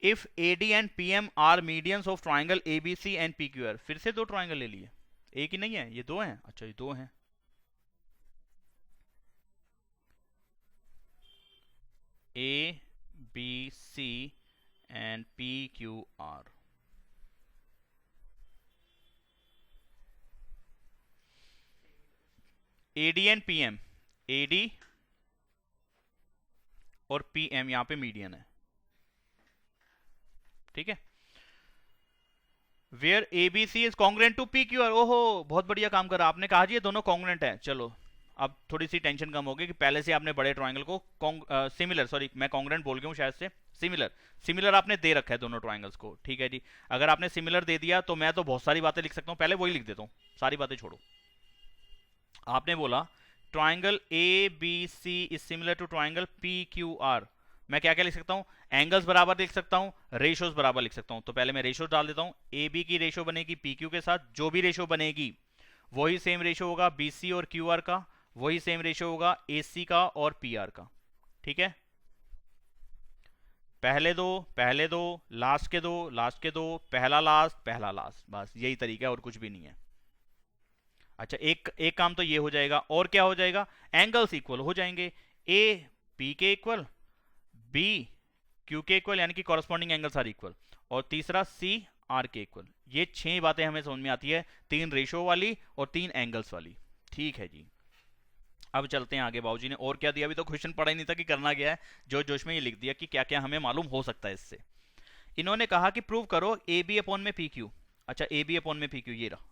If AD and PM are medians of triangle ABC and PQR. फिर से दो ट्राइंगल ले लिए, एक ही नहीं है, ये दो हैं। अच्छा, ये दो हैं। A B C and P Q R. AD and PM, AD और पीएम यहां पे मीडियन है, ठीक है। Where A B C is congruent to P Q R. ओहो, बहुत बढ़िया काम करा आपने, कहा जी ये दोनों कॉन्ग्रेंट है। चलो अब थोड़ी सी टेंशन कम होगी कि पहले से आपने बड़े ट्रायंगल को सिमिलर, सॉरी मैं कॉन्ग्रेंट बोल गया हूँ शायद से, सिमिलर सिमिलर आपने दे रखा है दोनों ट्रायंगल्स को, ठीक है जी। अगर आपने सिमिलर दे दिया तो मैं तो बहुत सारी बातें लिख सकता हूँ, पहले वही लिख देता हूँ, सारी बातें छोड़ो। आपने बोला triangle A B C is similar to triangle P Q R. मैं क्या क्या लिख सकता हूं? एंगल्स बराबर लिख सकता हूं, रेशोज बराबर लिख सकता हूं। तो पहले मैं रेशोज डाल देता हूं। ए बी की रेशो बनेगी पी क्यू के साथ, जो भी रेशो बनेगी वही सेम रेशो होगा बी सी और क्यू आर का, वही सेम रेशो होगा ए सी का और पी आर का, ठीक है। पहले दो, लास्ट के दो, लास्ट के दो, पहला लास्ट, पहला लास्ट, बस यही तरीका है और कुछ भी नहीं है। अच्छा, एक एक काम तो ये हो जाएगा, और क्या हो जाएगा? एंगल्स इक्वल हो जाएंगे, ए पी के इक्वल, बी क्यू के इक्वल, यानी कि कॉरस्पॉन्डिंग एंगल्स आर इक्वल, और तीसरा सी आर के इक्वल। ये 6 बातें हमें समझ में आती है, 3 रेशो वाली और 3 एंगल्स वाली, ठीक है जी। अब चलते हैं आगे। बाबूजी ने और क्या दिया? अभी तो क्वेश्चन पढ़ा ही नहीं था कि करना क्या है, जो जोश में ये लिख दिया कि क्या क्या हमें मालूम हो सकता है इससे। इन्होंने कहा कि प्रूव करो ए बी अपॉन में पी क्यू। अच्छा, ए बी अपॉन में पी क्यू, ये रहा,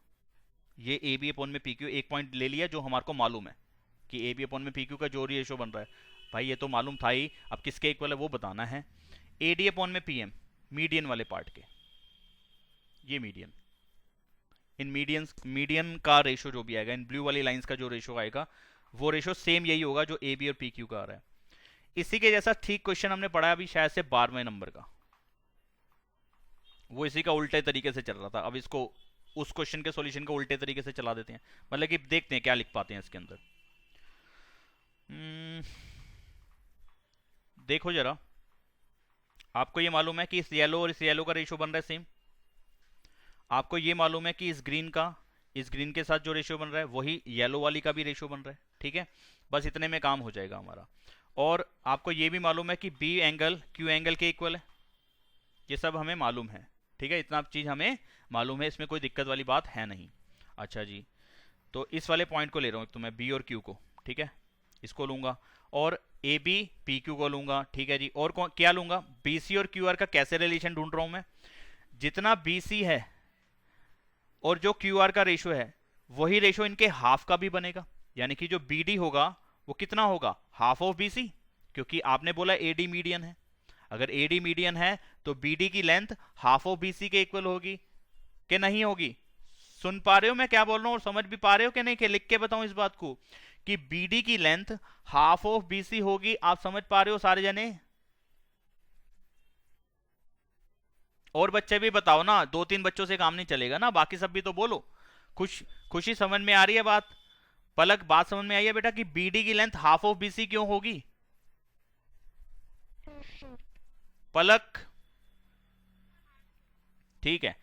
ये ए बी अपॉन में पी क्यू, एक पॉइंट ले लिया जो हमारे को मालूम है कि ए बी अपॉन में पी क्यू का जो रेशो बन रहा है, भाई ये तो मालूम था ही, अब किसके इक्वल है वो बताना है। ए डी अपॉन में पी एम, मीडियन वाले पार्ट के, ये मीडियन, इन मीडियन का रेशो जो भी आएगा, इन ब्लू वाली लाइंस का जो रेशो आएगा वो रेशो सेम यही होगा जो ए बी और पी क्यू का आ रहा है। इसी के जैसा ठीक क्वेश्चन हमने पढ़ा अभी शायद से 12वें नंबर का, वो इसी का उल्टे तरीके से चल रहा था। अब इसको उस क्वेश्चन के सॉल्यूशन को उल्टे तरीके से चला देते हैं, मतलब कि देखते हैं क्या लिख पाते हैं इसके अंदर। देखो जरा, आपको ये मालूम है कि इस येलो और इस येलो का रेशो बन रहा है सेम। आपको ये मालूम है कि इस ग्रीन के साथ जो रेशो बन रहा है वही येलो वाली का भी रेशो बन रहा है, ठीक है। बस इतने में काम हो जाएगा हमारा। और आपको ये भी मालूम है कि बी एंगल क्यू एंगल के इक्वल है, ये सब हमें मालूम है, ठीक है। इतना चीज हमें मालूम है, इसमें कोई दिक्कत वाली बात है नहीं। अच्छा जी, तो इस वाले पॉइंट को ले रहा हूँ तो मैं बी और क्यू को, ठीक है, इसको लूंगा, और ए बी पी क्यू को लूंगा, ठीक है जी। और क्या लूंगा? बी सी और क्यू आर का कैसे रिलेशन ढूंढ रहा हूं मैं? जितना बी सी है और जो क्यू आर का रेशो है वही रेशो इनके हाफ का भी बनेगा, यानी कि जो बी डी होगा वो कितना होगा? हाफ ऑफ बी सी, क्योंकि आपने बोला ए डी मीडियन है। अगर ए डी मीडियन है तो बी डी की length half of B C के इक्वल होगी कि नहीं होगी? सुन पा रहे हो मैं क्या बोल रहा हूं, और समझ भी पा रहे हो कि नहीं, कि लिख के बताऊं इस बात को कि बीडी की लेंथ हाफ ऑफ बीसी होगी? आप समझ पा रहे हो सारे जने? और बच्चे भी बताओ ना, 2-3 बच्चों से काम नहीं चलेगा ना, बाकी सब भी तो बोलो। खुशी समझ में आ रही है बात? पलक, बात समझ में आई है बेटा कि बीडी की लेंथ हाफ ऑफ बीसी क्यों होगी? पलक, ठीक है।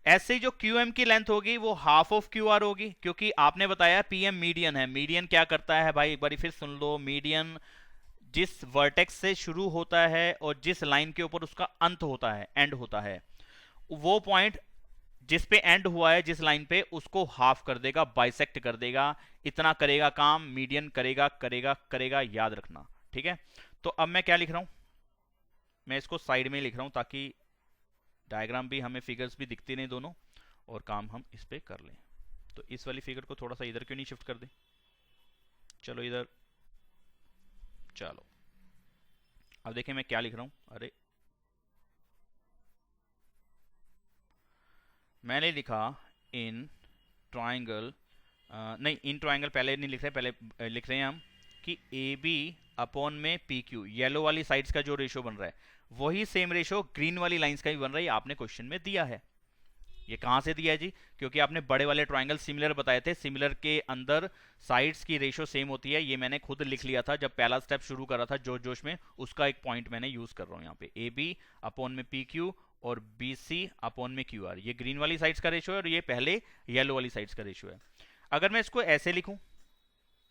ऐसे ही जो क्यू एम की लेंथ होगी वो हाफ ऑफ क्यू आर होगी, क्योंकि आपने बताया पी एम मीडियन है। मीडियन क्या करता है भाई, एक बार फिर सुन लो, मीडियन जिस वर्टेक्स से शुरू होता है और जिस लाइन के ऊपर उसका अंत होता है, एंड होता है, वो पॉइंट जिस पे एंड हुआ है जिस लाइन पे, उसको हाफ कर देगा, बाइसेक्ट कर देगा। इतना करेगा काम मीडियन, करेगा करेगा करेगा, याद रखना, ठीक है। तो अब मैं क्या लिख रहा हूं, मैं इसको साइड में लिख रहा हूं ताकि डायग्राम भी हमें, फिगर्स भी दिखती नहीं दोनों, और काम हम इस पे कर लें। तो इस वाली फिगर को थोड़ा सा इधर क्यों नहीं शिफ्ट कर दें? चलो इधर, चलो अब देखिए मैं क्या लिख रहा हूं। अरे मैंने लिखा इन ट्राइंगल नहीं, इन ट्राइंगल पहले नहीं लिख रहे, पहले लिख रहे हैं हम कि ए बी अपॉन में पी क्यू, येलो वाली साइड्स का जो रेशो बन रहा है वही सेम रेशो ग्रीन वाली लाइंस का भी बन रहा है। आपने क्वेश्चन में दिया है। ये कहाँ से दिया है जी? क्योंकि आपने बड़े वाले ट्राइंगल सिमिलर बताए थे, सिमिलर के अंदर साइड्स की रेशो सेम होती है। ये मैंने खुद लिख लिया था जब पहला स्टेप शुरू करा था जोश जोश में, उसका एक पॉइंट मैंने यूज कर रहा हूँ यहाँ पे। ए बी अपॉन में पी क्यू और बी सी अपॉन में क्यू आर, ये ग्रीन वाली साइड्स का रेशो है और ये पहले येलो वाली साइड्स का रेशो है। अगर मैं इसको ऐसे लिखूं,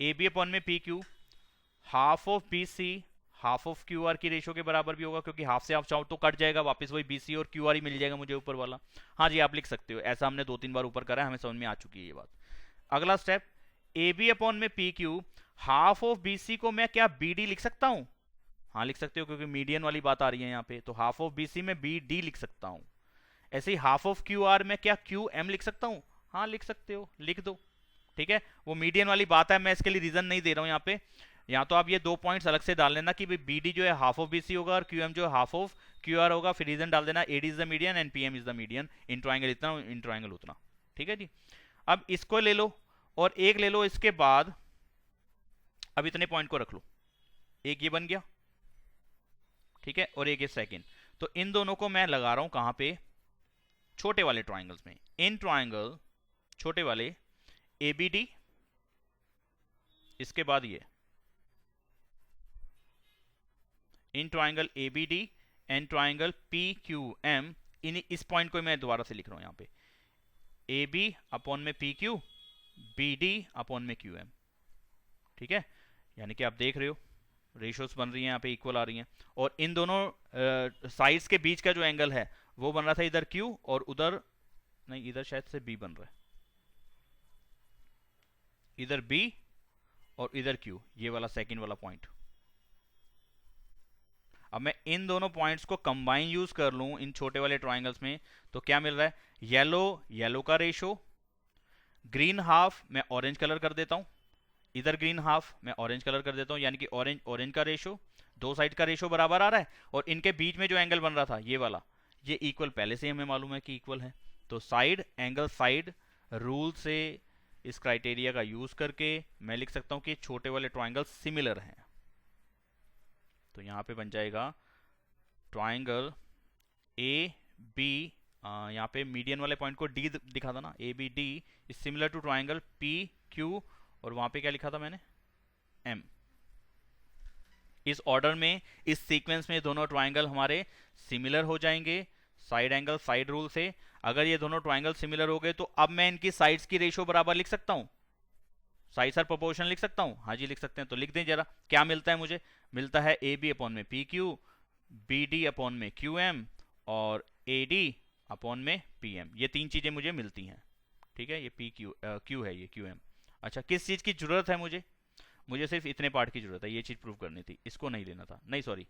ए बी अपॉन में P Q, half of B C half of Q R की रेशो के बराबर भी होगा, क्योंकि हाफ से हाफ चाहो तो कट जाएगा, वापस वही बी सी और क्यू आर ही मिल जाएगा मुझे ऊपर वाला। हाँ जी, आप लिख सकते हो, ऐसा हमने 2-3 बार ऊपर करा है, हमें समझ में आ चुकी है ये बात। अगला स्टेप, ए बी अपॉन में P Q, half of B C को मैं क्या बी डी लिख सकता हूं? हाँ लिख सकते हो, क्योंकि मीडियन वाली बात आ रही है यहाँ पे, तो हाफ ऑफ बी सी में बी डी लिख सकता हूं। ऐसे ही हाफ ऑफ क्यू आर में क्या क्यू एम लिख सकता हूं? हाँ लिख सकते हो, लिख दो, ठीक है। वो मीडियन वाली बात है, मैं इसके लिए रीजन नहीं दे रहा हूं यहाँ पे। यहाँ तो आप ये 2 पॉइंट्स अलग से डाल लेना कि बी डी जो है हाफ ऑफ बी सी होगा और क्यू एम जो है हाफ ऑफ क्यू आर होगा, फिर रीजन डाल देना A D is the median and P M is the median, in triangle इतना, इन ट्राइंगल उतना, ठीक है जी। अब इसको ले लो और एक ले लो, इसके बाद अब इतने पॉइंट को रख लो, एक ये बन गया, ठीक है, और एक ये सेकेंड। तो इन दोनों को मैं लगा रहा हूं कहां पे? छोटे वाले ट्राइंगल्स में। इन ट्राइंगल छोटे वाले ए बी डी, इसके बाद ये in triangle A B D and triangle P Q M, इस पॉइंट को मैं दोबारा से लिख रहा हूं यहां पे, ए बी अपॉन में P Q, B D upon में क्यू एम, ठीक है। यानी कि आप देख रहे हो रेशियोज बन रही हैं यहाँ पे, इक्वल आ रही हैं, और इन दोनों साइड्स के बीच का जो एंगल है वो बन रहा था इधर Q और उधर नहीं, इधर शायद से B बन रहा है, इधर B और इधर Q, ये वाला सेकंड वाला पॉइंट। अब मैं इन दोनों पॉइंट्स को कंबाइन यूज कर लूं इन छोटे वाले ट्राइंगल्स में, तो क्या मिल रहा है? येलो येलो का रेशो, ग्रीन हाफ मैं ऑरेंज कलर कर देता हूं, इधर ग्रीन हाफ मैं ऑरेंज कलर कर देता हूं, यानी कि ऑरेंज ऑरेंज का रेशो, दो साइड का रेशो बराबर आ रहा है, और इनके बीच में जो एंगल बन रहा था ये वाला, ये इक्वल पहले से हमें मालूम है कि इक्वल है। तो साइड एंगल साइड रूल से, इस क्राइटेरिया का यूज करके मैं लिख सकता हूं कि छोटे वाले ट्राइंगल सिमिलर हैं। तो यहां पे बन जाएगा ट्राइंगल ए बी, यहाँ पे मीडियन वाले पॉइंट को डी दिखा था ना, A B D is similar to triangle P Q, और वहां पे क्या लिखा था मैंने? एम। इस ऑर्डर में, इस सीक्वेंस में दोनों ट्राइंगल हमारे सिमिलर हो जाएंगे साइड एंगल साइड रूल से। अगर ये दोनों ट्राइंगल सिमिलर हो गए तो अब मैं इनकी साइड्स की रेशियो बराबर लिख सकता हूं, साइड्स आर प्रोपोर्शन लिख सकता हूं। हाँ जी लिख सकते हैं, तो लिख दें जरा, क्या मिलता है मुझे? मिलता है ए बी अपॉन में P Q, B D upon में क्यू एम और ए डी अपॉन में पी एम, ये तीन चीजें मुझे मिलती हैं, ठीक है। ये पी क्यू क्यू है, ये क्यू एम। अच्छा, किस चीज की जरूरत है मुझे? मुझे सिर्फ इतने पार्ट की जरूरत है, ये चीज प्रूव करनी थी, इसको नहीं लेना था, नहीं सॉरी,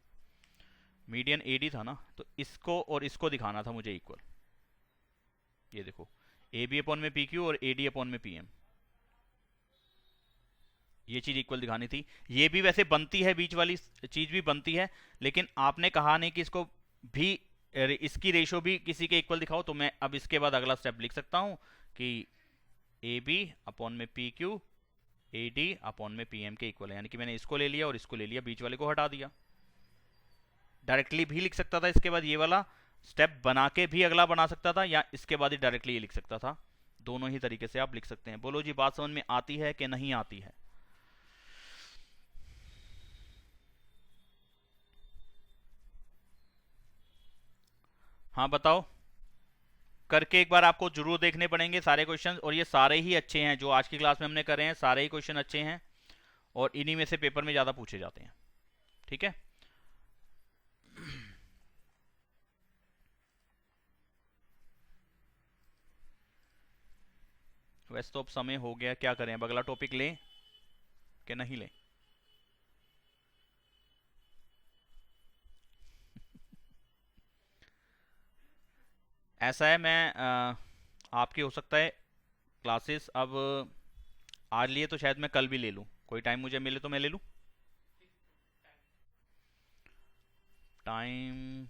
मीडियन एडी था ना, तो इसको और इसको दिखाना था मुझे इक्वल। ये देखो, ए बी अपॉन में पी क्यू और ए डी अपॉन में पी एम, ये चीज इक्वल दिखानी थी। ये भी वैसे बनती है, बीच वाली चीज भी बनती है, लेकिन आपने कहा नहीं कि इसको भी, इसकी रेशो भी किसी के इक्वल दिखाओ। तो मैं अब इसके बाद अगला स्टेप लिख सकता हूं कि ए बी अपॉन में पी क्यू, ए डी अपॉन में पी एम के इक्वल है, यानी कि मैंने इसको ले लिया और इसको ले लिया, बीच वाले को हटा दिया। डायरेक्टली भी लिख सकता था, इसके बाद ये वाला स्टेप बना के भी अगला बना सकता था, या इसके बाद ही डायरेक्टली ये लिख सकता था। दोनों ही तरीके से आप लिख सकते हैं। बोलो जी, बात समझ में आती है कि नहीं आती है? हाँ बताओ, करके एक बार आपको जरूर देखने पड़ेंगे सारे क्वेश्चन, और ये सारे ही अच्छे हैं जो आज की क्लास में हमने करे हैं, सारे ही क्वेश्चन अच्छे हैं और इन्हीं में से पेपर में ज्यादा पूछे जाते हैं, ठीक है। वैसे तो अब समय हो गया, क्या करें, अब अगला टॉपिक लें कि नहीं लें? ऐसा है, मैं आपकी हो सकता है क्लासेस अब आज लिए तो शायद मैं कल भी ले लूं, कोई टाइम मुझे मिले तो मैं ले लूं। टाइम,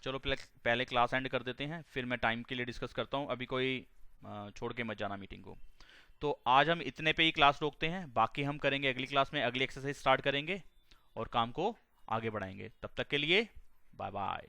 चलो पहले क्लास एंड कर देते हैं, फिर मैं टाइम के लिए डिस्कस करता हूं। अभी कोई छोड़ के मत जाना मीटिंग को। तो आज हम इतने पे ही क्लास रोकते हैं, बाकी हम करेंगे अगली क्लास में, अगली एक्सरसाइज स्टार्ट करेंगे और काम को आगे बढ़ाएंगे। तब तक के लिए बाय बाय।